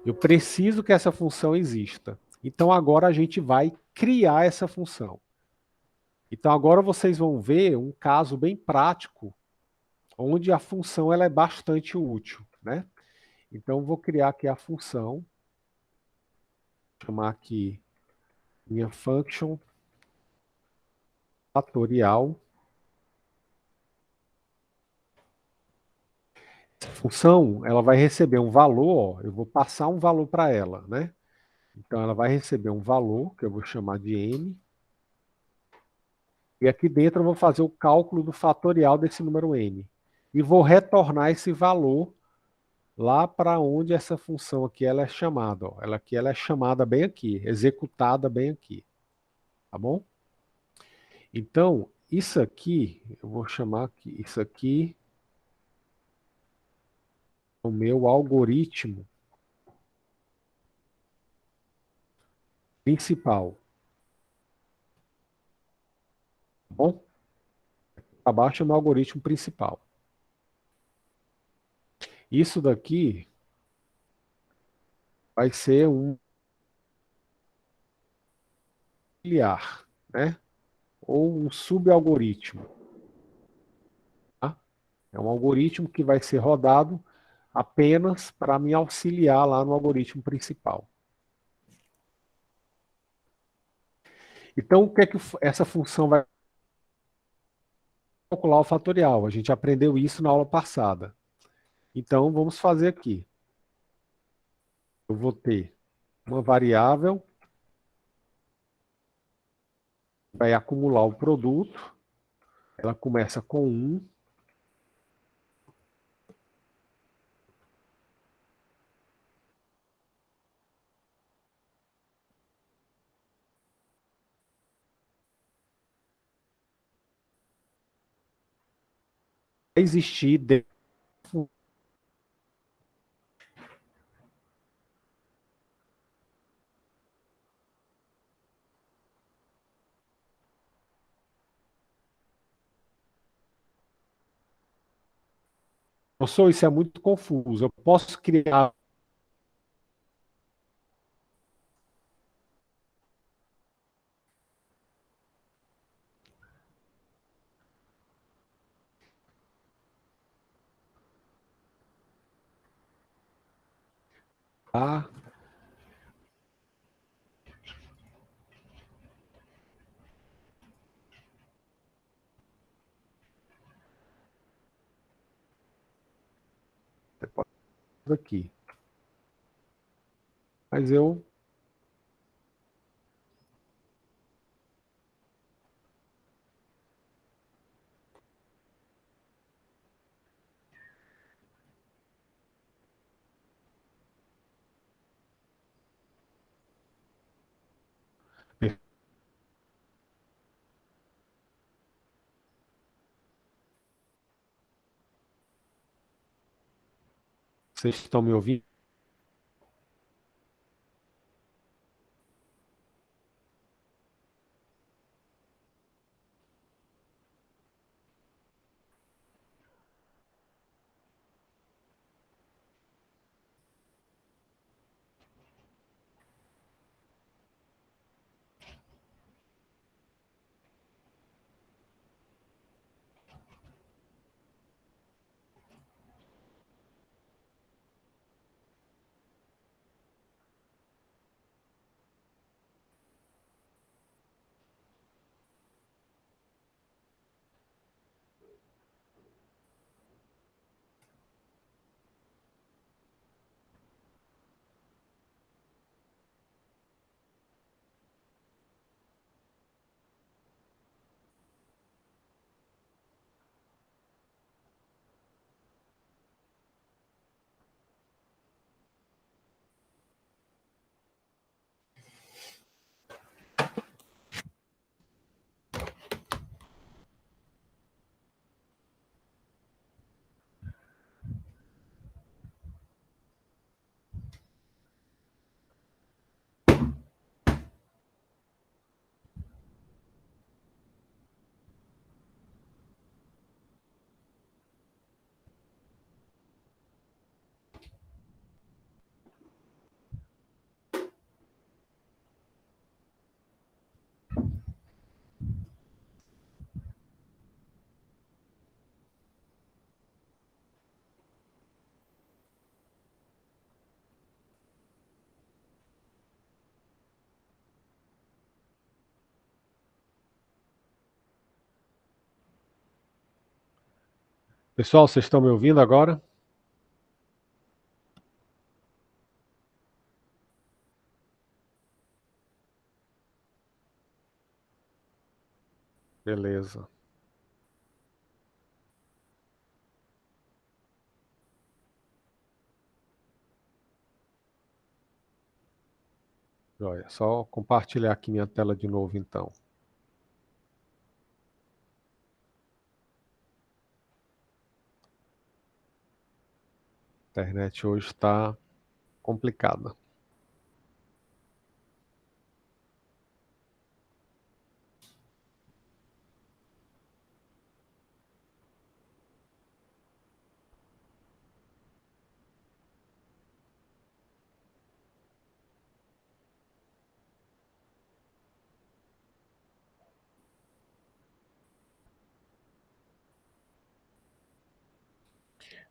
Eu preciso que essa função exista. Então agora a gente vai criar essa função. Então agora vocês vão ver um caso bem prático, onde a função ela é bastante útil, né? Então vou criar aqui a função, vou chamar aqui minha function fatorial. Essa função ela vai receber um valor, ó, eu vou passar um valor para ela, né? Então ela vai receber um valor, que eu vou chamar de n, e aqui dentro eu vou fazer o cálculo do fatorial desse número n. E vou retornar esse valor lá para onde essa função aqui ela é chamada. Ó. Ela é chamada bem aqui, executada bem aqui. Tá bom? Então, isso aqui, eu vou chamar aqui, isso aqui é o meu algoritmo principal. Tá bom? Abaixo é o meu algoritmo principal. Isso daqui vai ser um auxiliar, né? Ou um subalgoritmo. Tá? É um algoritmo que vai ser rodado apenas para me auxiliar lá no algoritmo principal. Então, o que é que essa função vai calcular o fatorial? A gente aprendeu isso na aula passada. Então, vamos fazer aqui. Eu vou ter uma variável, vai acumular o produto, ela começa com 1, vai existir dentro. Professor, isso é muito confuso. Eu posso criar. Tá? Você pode fazer aqui. Mas eu. Vocês estão me ouvindo? Pessoal, vocês estão me ouvindo agora? Beleza. Joia. Só compartilhar aqui minha tela de novo, então. A internet hoje está complicada.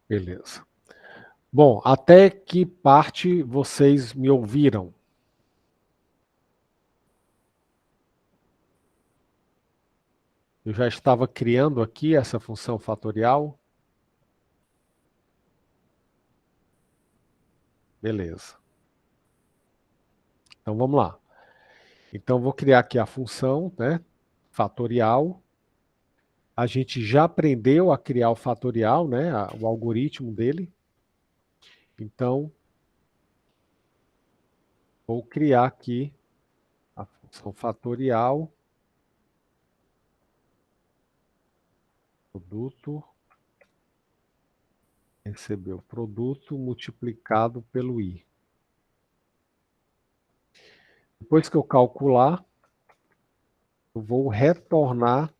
Beleza. Bom, até que parte vocês me ouviram? Eu já estava criando aqui essa função fatorial. Beleza. Então vamos lá. Então vou criar aqui a função, né, fatorial. A gente já aprendeu a criar o fatorial, né, o algoritmo dele. Então vou criar aqui a função fatorial produto recebeu produto multiplicado pelo i. Depois que eu calcular, eu vou retornar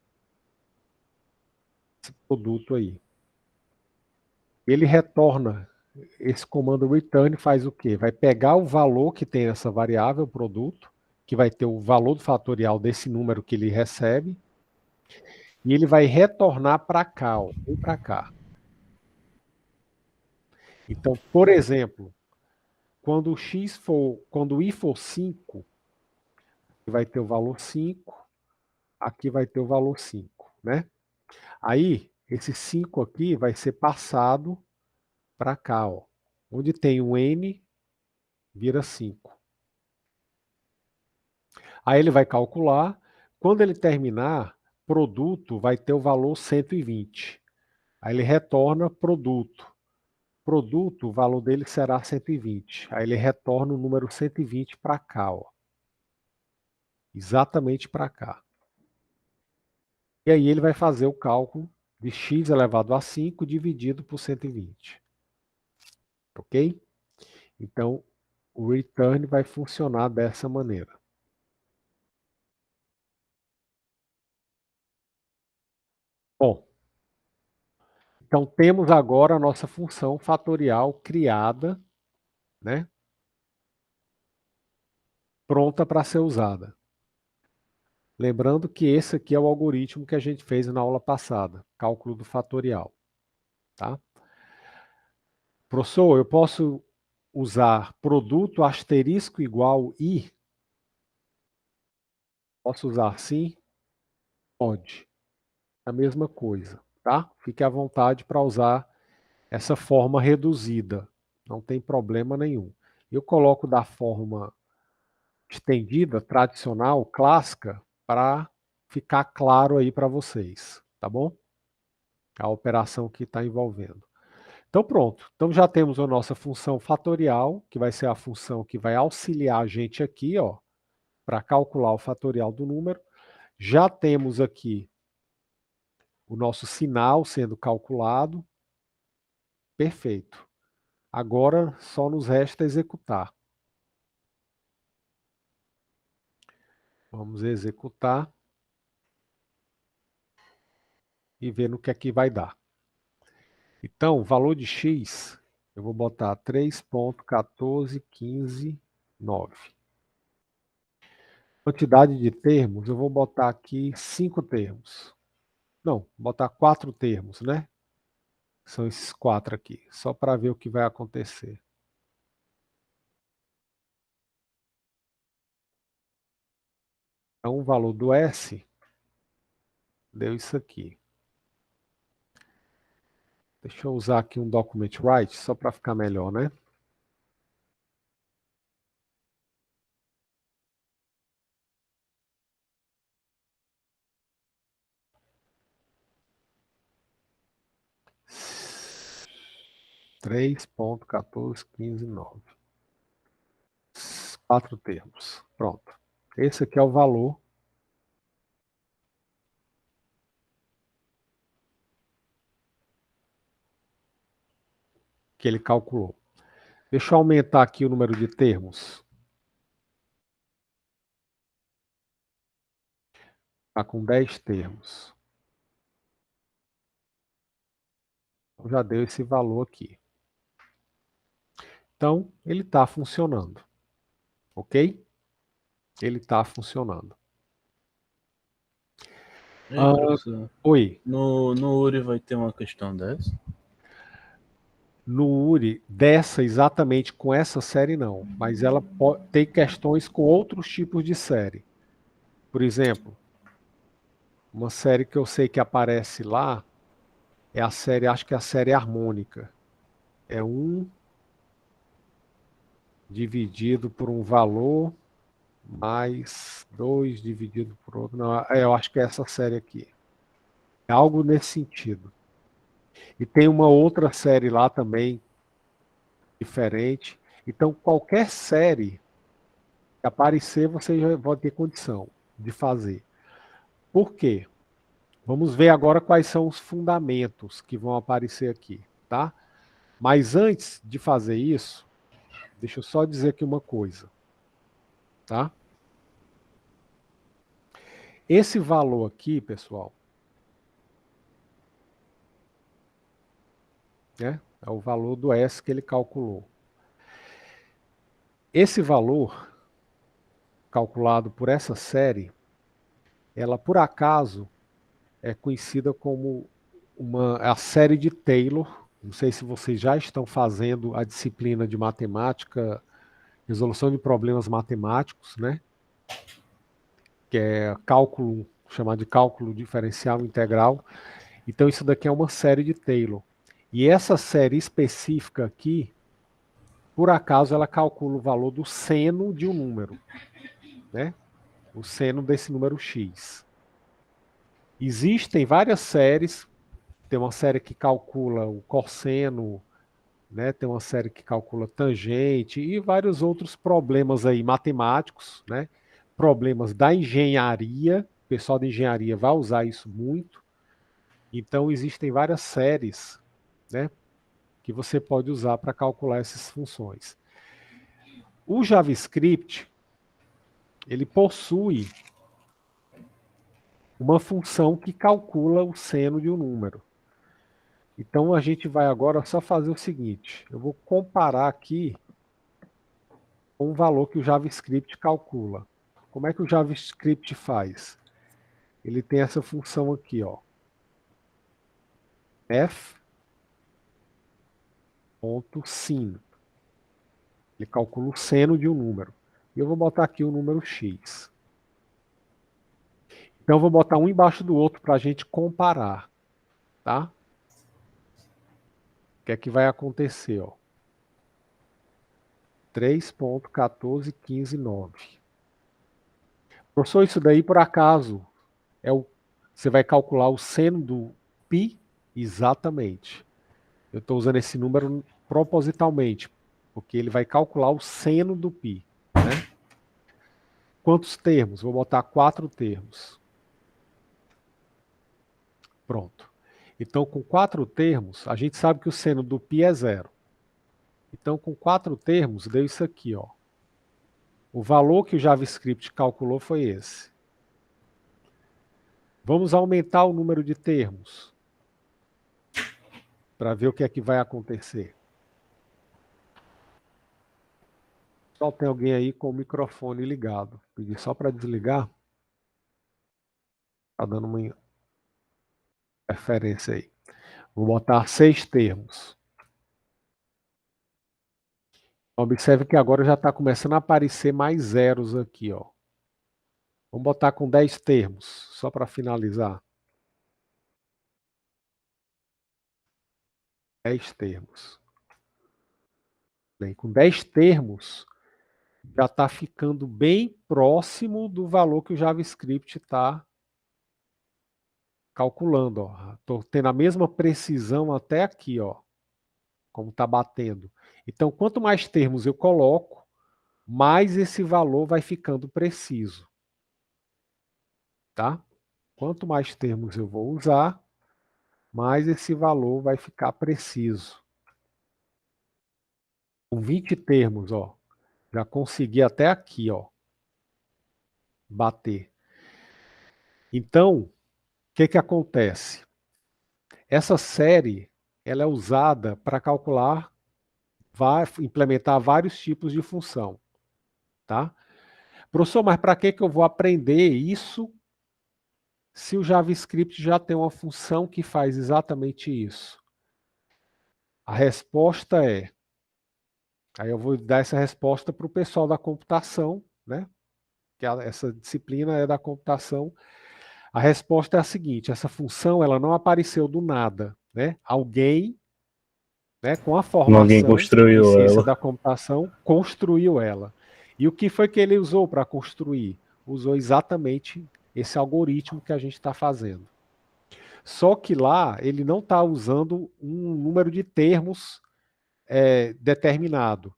esse produto aí. Ele retorna, esse comando return faz o quê? Vai pegar o valor que tem nessa variável produto, que vai ter o valor do fatorial desse número que ele recebe, e ele vai retornar para cá, ó, vem para cá. Então, por exemplo, quando quando o i for 5, vai ter o valor 5, aqui vai ter o valor 5, né? Aí, esse 5 aqui vai ser passado para cá, ó. Onde tem um n, vira 5. Aí ele vai calcular, quando ele terminar, produto vai ter o valor 120. Aí ele retorna produto. Produto, o valor dele será 120. Aí ele retorna o número 120 para cá, ó. Exatamente para cá. E aí ele vai fazer o cálculo de x elevado a 5 dividido por 120. Ok? Então, o return vai funcionar dessa maneira. Bom, então temos agora a nossa função fatorial criada, né? Pronta para ser usada. Lembrando que esse aqui é o algoritmo que a gente fez na aula passada, cálculo do fatorial. Tá? Professor, eu posso usar produto asterisco igual i? Posso usar sim? Pode. A mesma coisa, tá? Fique à vontade para usar essa forma reduzida. Não tem problema nenhum. Eu coloco da forma estendida, tradicional, clássica, para ficar claro aí para vocês, tá bom? A operação que está envolvendo. Então pronto, então já temos a nossa função fatorial, que vai ser a função que vai auxiliar a gente aqui, ó, para calcular o fatorial do número. Já temos aqui o nosso sinal sendo calculado. Perfeito. Agora só nos resta executar. Vamos executar e ver no que aqui vai dar. Então, o valor de x, eu vou botar 3.14159. Quantidade de termos, eu vou botar aqui 5 termos. Não, vou botar 4 termos, né? São esses 4 aqui, só para ver o que vai acontecer. Então, o valor do S deu isso aqui. Deixa eu usar aqui um document write, só para ficar melhor, né? Três ponto 14.15.9. 4 termos. Pronto. Esse aqui é o valor que ele calculou. Deixa eu aumentar aqui o número de termos. Está com 10 termos. Então, já deu esse valor aqui. Então, ele está funcionando. Ok? Ele está funcionando. Ei, professor, Oi. no URI vai ter uma questão dessa? No URI, dessa exatamente com essa série não, mas ela tem questões com outros tipos de série. Por exemplo, uma série que eu sei que aparece lá é a série, acho que é a série harmônica. É 1 dividido por um valor mais 2 dividido por outro. Não, eu acho que é essa série aqui. É algo nesse sentido. E tem uma outra série lá também, diferente. Então, qualquer série que aparecer, você já vai ter condição de fazer. Por quê? Vamos ver agora quais são os fundamentos que vão aparecer aqui, tá? Mas antes de fazer isso, deixa eu só dizer aqui uma coisa, tá? Esse valor aqui, pessoal, né? É o valor do S que ele calculou. Esse valor, calculado por essa série, ela por acaso é conhecida como a série de Taylor. Não sei se vocês já estão fazendo a disciplina de matemática, resolução de problemas matemáticos, né? Que é cálculo, chamado de cálculo diferencial integral. Então isso daqui é uma série de Taylor. E essa série específica aqui, por acaso, ela calcula o valor do seno de um número, né? O seno desse número x. Existem várias séries, tem uma série que calcula o cosseno, né? Tem uma série que calcula tangente e vários outros problemas aí matemáticos, né? Problemas da engenharia, o pessoal da engenharia vai usar isso muito. Então existem várias séries, né, que você pode usar para calcular essas funções. O JavaScript, ele possui uma função que calcula o seno de um número. Então a gente vai agora só fazer o seguinte, eu vou comparar aqui com o valor que o JavaScript calcula. Como é que o JavaScript faz? Ele tem essa função aqui, ó. f.sin. Ele calcula o seno de um número. E eu vou botar aqui o número x. Então eu vou botar um embaixo do outro para a gente comparar, tá? O que é que vai acontecer, ó? 3.14.15.9. Professor, isso daí por acaso você vai calcular o seno do π? Exatamente. Eu estou usando esse número propositalmente, porque ele vai calcular o seno do π, né? Quantos termos? Vou botar 4 termos. Pronto. Então, com 4 termos, a gente sabe que o seno do π é zero. Então, com 4 termos, deu isso aqui, ó. O valor que o JavaScript calculou foi esse. Vamos aumentar o número de termos para ver o que é que vai acontecer. Só tem alguém aí com o microfone ligado. Pedi só para desligar. Está dando uma interferência aí. Vou botar 6 termos. Observe que agora já está começando a aparecer mais zeros aqui, ó. Vamos botar com 10 termos, só para finalizar. 10 termos. Bem, com 10 termos, já está ficando bem próximo do valor que o JavaScript está calculando. Estou tendo a mesma precisão até aqui, ó, como está batendo. Então, quanto mais termos eu coloco, mais esse valor vai ficando preciso. Tá? Quanto mais termos eu vou usar, mais esse valor vai ficar preciso. Com 20 termos, ó, já consegui até aqui, ó, bater. Então, o que acontece? Essa série ela é usada para calcular, implementar vários tipos de função. Tá? Professor, mas para que eu vou aprender isso se o JavaScript já tem uma função que faz exatamente isso? A resposta é, aí eu vou dar essa resposta para o pessoal da computação, né? Que essa disciplina é da computação. A resposta é a seguinte: essa função ela não apareceu do nada, né? Alguém, né, com a Alguém formação em construiu ciência ela. da computação construiu ela. E o que foi que ele usou para construir? Usou exatamente esse algoritmo que a gente está fazendo. Só que lá ele não está usando um número de termos determinado.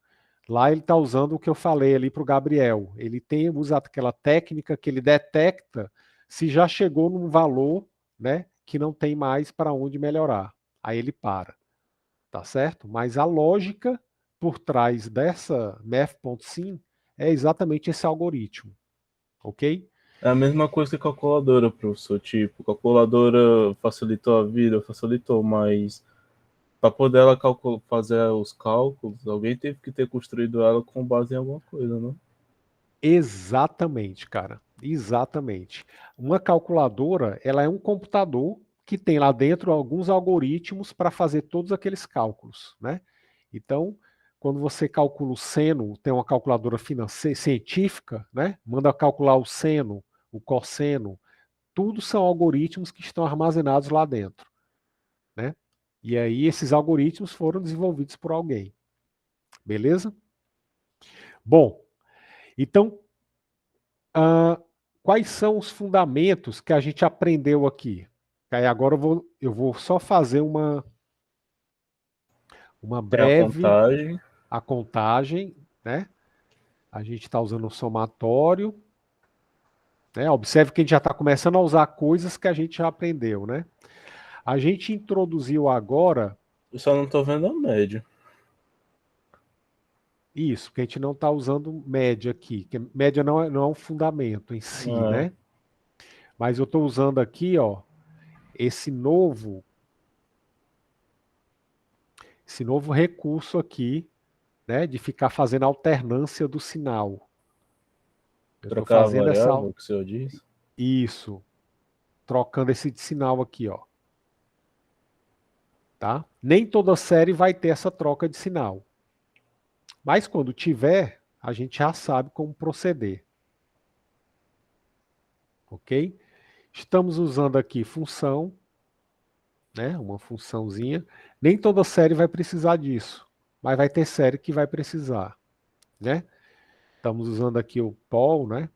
Lá ele está usando o que eu falei ali para o Gabriel. Ele usa aquela técnica que ele detecta se já chegou num valor, né, que não tem mais para onde melhorar. Aí ele para. Tá certo? Mas a lógica por trás dessa math.sim é exatamente esse algoritmo. Ok? É a mesma coisa que calculadora, professor. Tipo, calculadora facilitou a vida, facilitou, mas para poder ela fazer os cálculos, alguém teve que ter construído ela com base em alguma coisa, não? Exatamente, cara. Exatamente. Uma calculadora, ela é um computador que tem lá dentro alguns algoritmos para fazer todos aqueles cálculos, né? Então, quando você calcula o seno, tem uma calculadora científica, né? Manda calcular o seno, o cosseno, tudo são algoritmos que estão armazenados lá dentro, né? E aí esses algoritmos foram desenvolvidos por alguém. Beleza? Bom, então quais são os fundamentos que a gente aprendeu aqui? Aí agora eu vou só fazer uma Tem a breve contagem. a contagem, né? A gente está usando o somatório, né? Observe que a gente já está começando a usar coisas que a gente já aprendeu, né? A gente introduziu agora Eu só não estou vendo a média. isso, que a gente não está usando média aqui, que média não é um fundamento em si, Ah, né? Mas eu estou usando aqui, ó, esse novo recurso aqui, né, de ficar fazendo alternância do sinal. Eu estou trocar a fazendo variável que o senhor diz. isso, trocando esse sinal aqui, ó. Tá? Nem toda série vai ter essa troca de sinal. Mas quando tiver, a gente já sabe como proceder. Ok? Estamos usando aqui função, né? Uma funçãozinha. Nem toda série vai precisar disso, mas vai ter série que vai precisar, né? Estamos usando aqui o pol, né?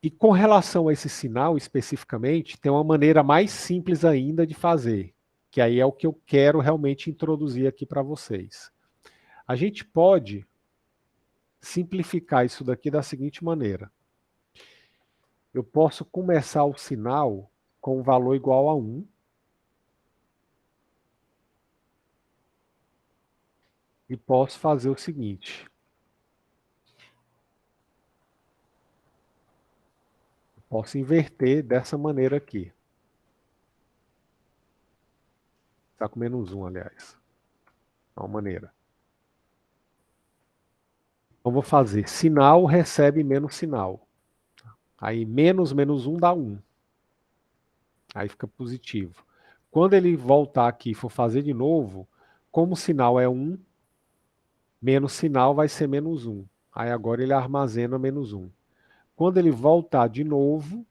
E com relação a esse sinal especificamente, tem uma maneira mais simples ainda de fazer, que aí é o que eu quero realmente introduzir aqui para vocês. A gente pode simplificar isso daqui da seguinte maneira. Eu posso começar o sinal com um valor igual a 1. E posso fazer o seguinte. Posso inverter dessa maneira aqui. Está com -1, aliás. É uma maneira. Então, vou fazer sinal recebe menos sinal. Aí, menos menos 1 dá 1. Aí fica positivo. Quando ele voltar aqui e for fazer de novo, como o sinal é 1, menos sinal vai ser -1. Aí agora ele armazena -1. Quando ele voltar de novo,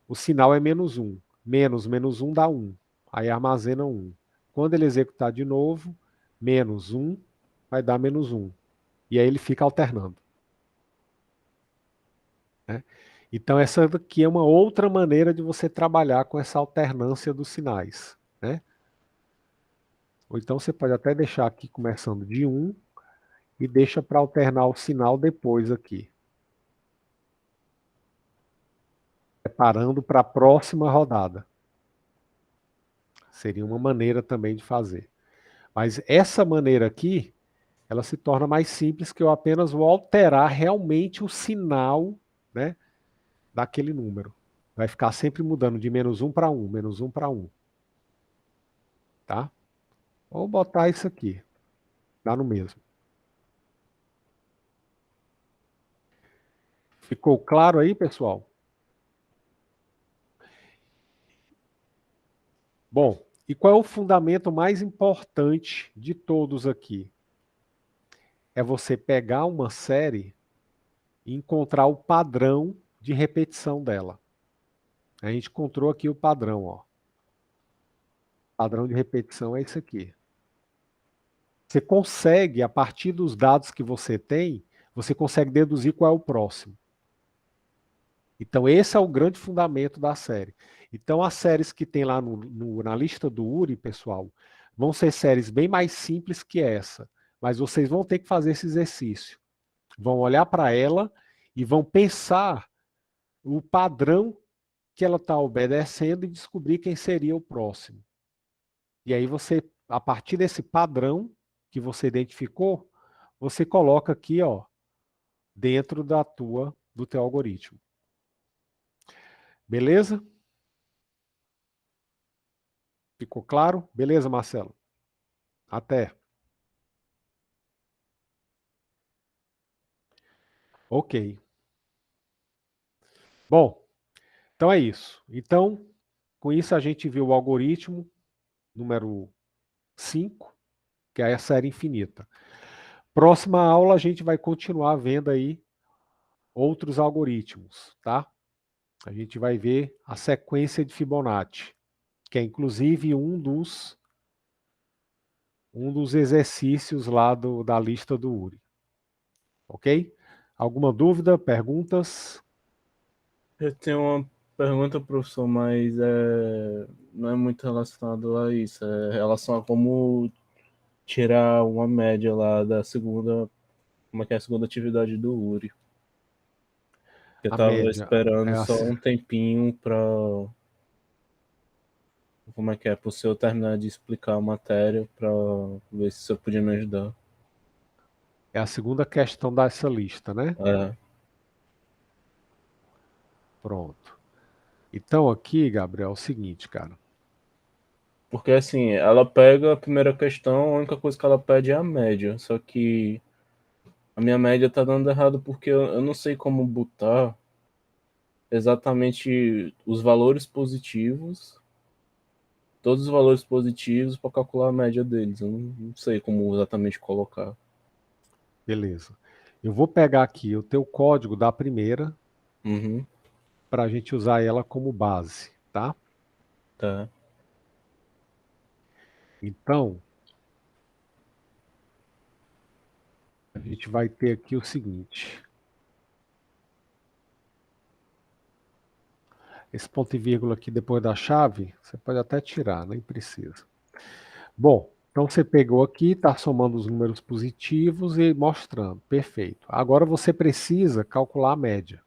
o sinal é -1. Menos menos 1 dá 1. Aí armazena 1. quando ele executar de novo, menos 1 vai dar menos 1. E aí ele fica alternando. Né? Então, essa daqui é uma outra maneira de você trabalhar com essa alternância dos sinais. Né? Ou então você pode até deixar aqui começando de 1 e deixa para alternar o sinal depois aqui. Preparando para a próxima rodada. Seria uma maneira também de fazer. Mas essa maneira aqui, ela se torna mais simples, que eu apenas vou alterar realmente o sinal, né, daquele número. Vai ficar sempre mudando de menos 1 para 1, menos 1 para 1. Tá? Vou botar isso aqui. Dá no mesmo. Ficou claro aí, pessoal? Bom, e qual é o fundamento mais importante de todos aqui? É você pegar uma série e encontrar o padrão de repetição dela. A gente encontrou aqui o padrão, ó. O padrão de repetição é esse aqui. Você consegue, a partir dos dados que você tem, você consegue deduzir qual é o próximo. Então, esse é o grande fundamento da série. Então, as séries que tem lá na lista do URI, pessoal, vão ser séries bem mais simples que essa. Mas vocês vão ter que fazer esse exercício. Vão olhar para ela e vão pensar o padrão que ela está obedecendo e descobrir quem seria o próximo. E aí você, a partir desse padrão que você identificou, você coloca aqui, ó, dentro do teu algoritmo. Beleza? Ficou claro? Beleza, Marcelo? Até. Ok. Bom, então é isso. Então, com isso a gente viu o algoritmo número 5, que é a série infinita. Próxima aula a gente vai continuar vendo aí outros algoritmos, tá? A gente vai ver a sequência de Fibonacci, que é inclusive um dos exercícios lá da lista do URI. Ok? Alguma dúvida, perguntas? Eu tenho uma pergunta, professor, mas não é muito relacionado a isso. É em relação a como tirar uma média lá da segunda, como é que é a segunda atividade do URI. Eu A tava média é esperando a, só um tempinho para, como é que é, para o senhor terminar de explicar a matéria para ver se o senhor podia me ajudar. é a segunda questão dessa lista, né? É, Pronto. Então aqui, Gabriel, é o seguinte, cara. porque assim, ela pega a primeira questão, a única coisa que ela pede é a média, só que a minha média tá dando errado porque eu não sei como botar exatamente os valores positivos, todos os valores positivos para calcular a média deles. Eu não sei como exatamente colocar. Beleza. Eu vou pegar aqui o teu código da primeira Uhum, para a gente usar ela como base, tá? tá. Então, a gente vai ter aqui o seguinte. Esse ponto e vírgula aqui depois da chave, você pode até tirar, nem precisa. Bom, então você pegou aqui, está somando os números positivos e mostrando. Perfeito. Agora você precisa calcular a média.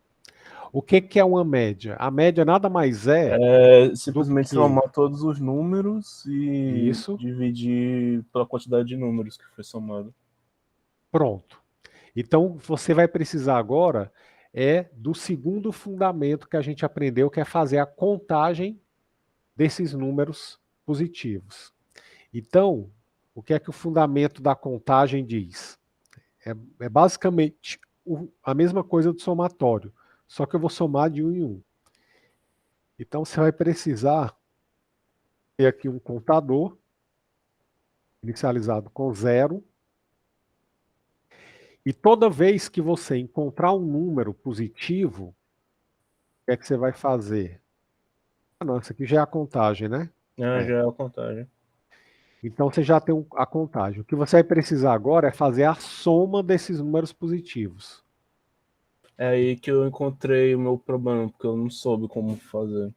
O que, que é uma média? A média nada mais é É do simplesmente que somar todos os números e isso. dividir pela quantidade de números que foi somado. Pronto. Então você vai precisar agora do segundo fundamento que a gente aprendeu, que é fazer a contagem desses números positivos. Então, o que é que o fundamento da contagem diz? É basicamente a mesma coisa do somatório, só que eu vou somar de um em um. Então você vai precisar ter aqui um contador inicializado com 0. E toda vez que você encontrar um número positivo, o que é que você vai fazer? Ah, não, isso aqui já é a contagem, né? Ah, É. já é a contagem. Então você já tem a contagem. O que você vai precisar agora é fazer a soma desses números positivos. É aí que eu encontrei o meu problema, porque eu não soube como fazer.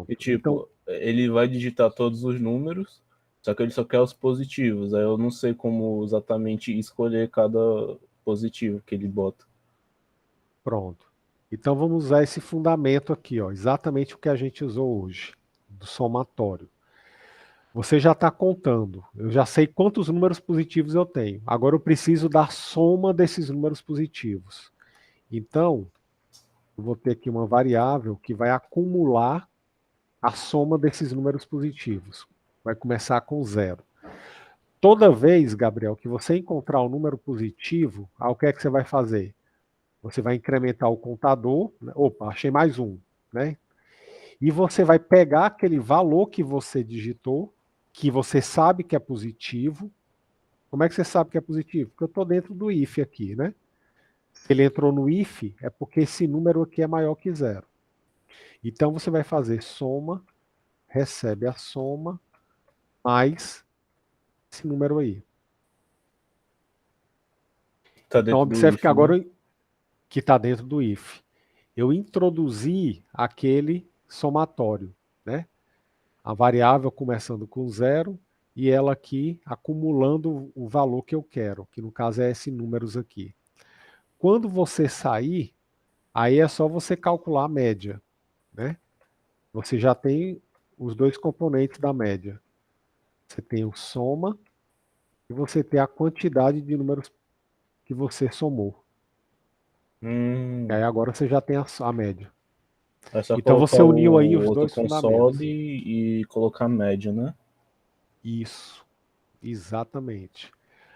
E Pronto. Então, tipo, ele vai digitar todos os números, só que ele só quer os positivos. Aí eu não sei como exatamente escolher cada positivo que ele bota. pronto. Então vamos usar esse fundamento aqui, ó, exatamente o que a gente usou hoje, do somatório. Você já está contando. Eu já sei quantos números positivos eu tenho. Agora eu preciso da soma desses números positivos. Então, eu vou ter aqui uma variável que vai acumular a soma desses números positivos. Vai começar com zero. Toda vez, Gabriel, que você encontrar um número positivo, o que é que você vai fazer? Você vai incrementar o contador. Né? Opa, achei mais um. Né? E você vai pegar aquele valor que você digitou, que você sabe que é positivo. Como é que você sabe que é positivo? Porque eu estou dentro do if aqui, né? Se ele entrou no if, é porque esse número aqui é maior que zero. Então você vai fazer soma, recebe a soma, mais esse número aí. Tá Então dentro do observe que if, né? agora que está dentro do if, eu introduzi aquele somatório, né? A variável começando com zero e ela aqui acumulando o valor que eu quero, que no caso é esse números aqui. Quando você sair, aí é só você calcular a média, né? Você já tem os dois componentes da média. Você tem o soma e você tem a quantidade de números que você somou. E aí agora você já tem a média. É só Então colocar você uniu aí o os outro dois fundamentos. console e colocar a média, né? Isso, exatamente.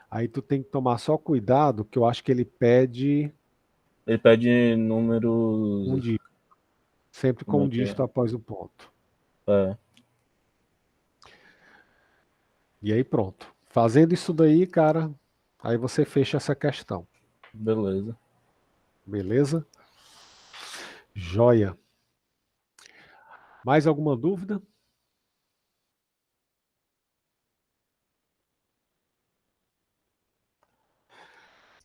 Aí tu tem que tomar só cuidado, que eu acho que ele pede Ele pede um números. dígito, sempre Como com é um que é? dígito após o ponto. É, E aí pronto. Fazendo isso daí, cara, aí você fecha essa questão. beleza. Beleza? Joia. Mais alguma dúvida?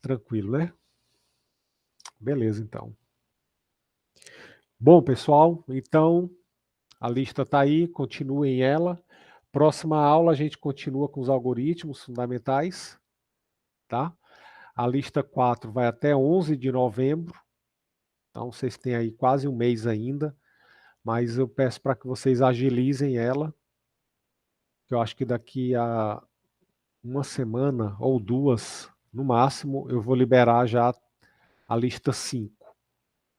Tranquilo, né? Beleza, então. Bom, pessoal, então a lista está aí, continuem ela. Próxima aula a gente continua com os algoritmos fundamentais, tá? A lista 4 vai até 11 de novembro, então vocês têm aí quase um mês ainda, mas eu peço para que vocês agilizem ela, que eu acho que daqui a uma semana ou duas, no máximo, eu vou liberar já a lista 5.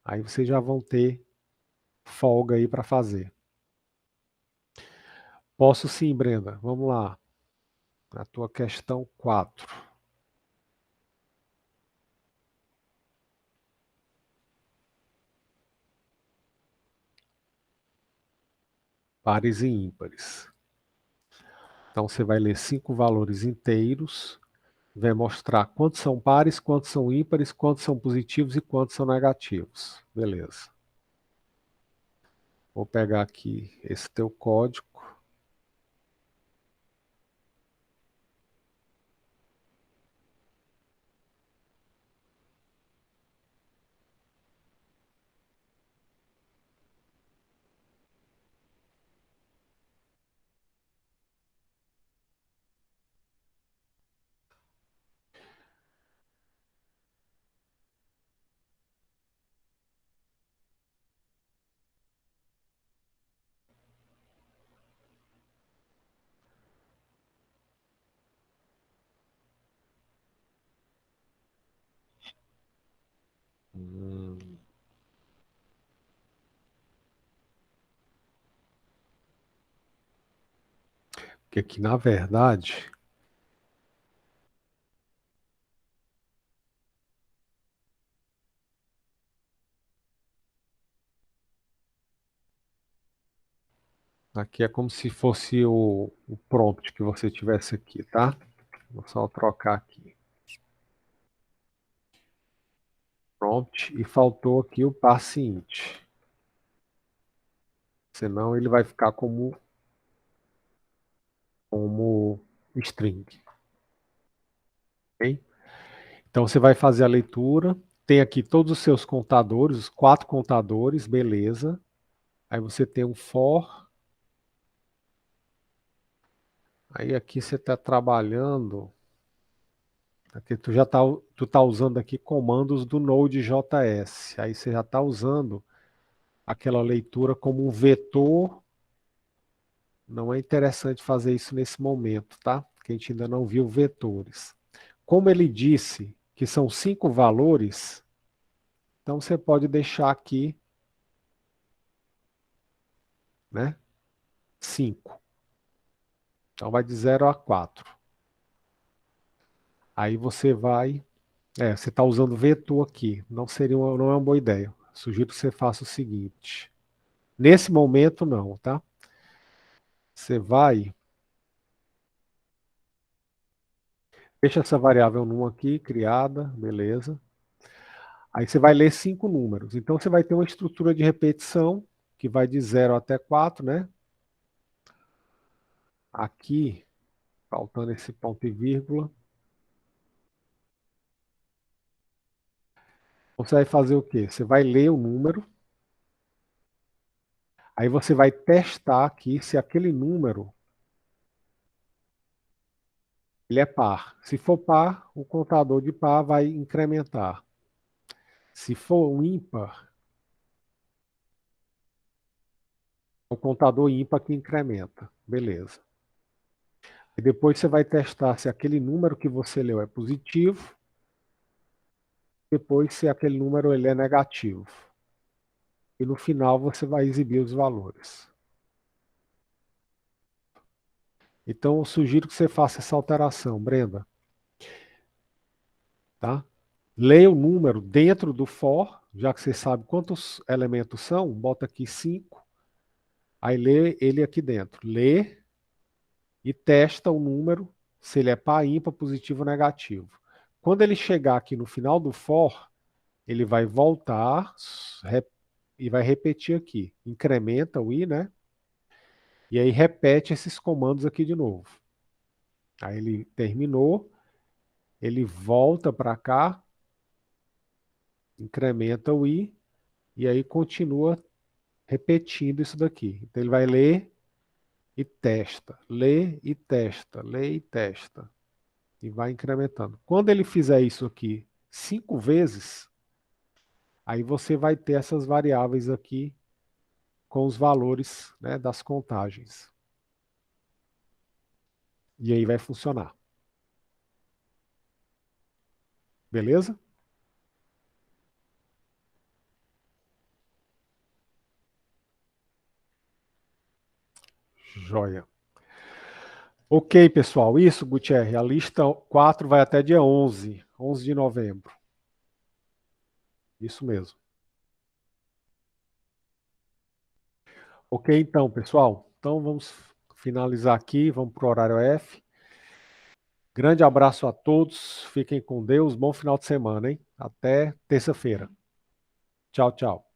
Aí vocês já vão ter folga aí para fazer. Posso sim, Brenda. Vamos lá. A tua questão 4. Pares e ímpares. Então você vai ler 5 valores inteiros, vai mostrar quantos são pares, quantos são ímpares, quantos são positivos e quantos são negativos. Beleza. Vou pegar aqui esse teu código. Hum, que aqui, na verdade, aqui é como se fosse o prompt que você tivesse aqui, tá? Vou só trocar aqui. Prompt e faltou aqui o paciente. Senão ele vai ficar como string. Ok? Então você vai fazer a leitura, tem aqui todos os seus contadores, os 4 contadores, beleza. Aí você tem um for. Aí aqui você está trabalhando. Aqui tu tá usando aqui comandos do Node.js. Aí você já está usando aquela leitura como um vetor. Não é interessante fazer isso nesse momento, tá? Porque a gente ainda não viu vetores. Como ele disse que são 5 valores, então você pode deixar aqui, né? 5. Então vai de 0 a 4. Aí você vai. Você está usando vetor aqui. Não é uma boa ideia. Sugiro que você faça o seguinte. Nesse momento, não, tá? Você vai. Deixa essa variável num aqui, criada, beleza. Aí você vai ler 5 números. Então você vai ter uma estrutura de repetição que vai de 0 até 4, né? Aqui, faltando esse ponto e vírgula. Você vai fazer o quê? Você vai ler o número. Aí você vai testar aqui se aquele número ele é par. Se for par, o contador de par vai incrementar. Se for um ímpar, o contador ímpar que incrementa. Beleza. E depois você vai testar se aquele número que você leu é positivo, depois se aquele número ele é negativo. E no final você vai exibir os valores. Então eu sugiro que você faça essa alteração, Brenda. Tá? Leia o número dentro do for, já que você sabe quantos elementos são, bota aqui 5. Aí lê ele aqui dentro. Lê e testa o número, se ele é par, ímpar, positivo ou negativo. Quando ele chegar aqui no final do for, ele vai voltar e vai repetir aqui. Incrementa o i, né? E aí repete esses comandos aqui de novo. Aí ele terminou, ele volta para cá, incrementa o i, e aí continua repetindo isso daqui. Então ele vai ler e testa, lê e testa, lê e testa. E vai incrementando. Quando ele fizer isso aqui 5 vezes, aí você vai ter essas variáveis aqui com os valores, né, das contagens. E aí vai funcionar. Beleza? Joia. Ok, pessoal. Isso, Gutierre. A lista 4 vai até dia 11 de novembro. Isso mesmo. Ok, então, pessoal. Então vamos finalizar aqui. Vamos para o horário F. Grande abraço a todos. Fiquem com Deus. Bom final de semana, hein? Até terça-feira. Tchau, tchau.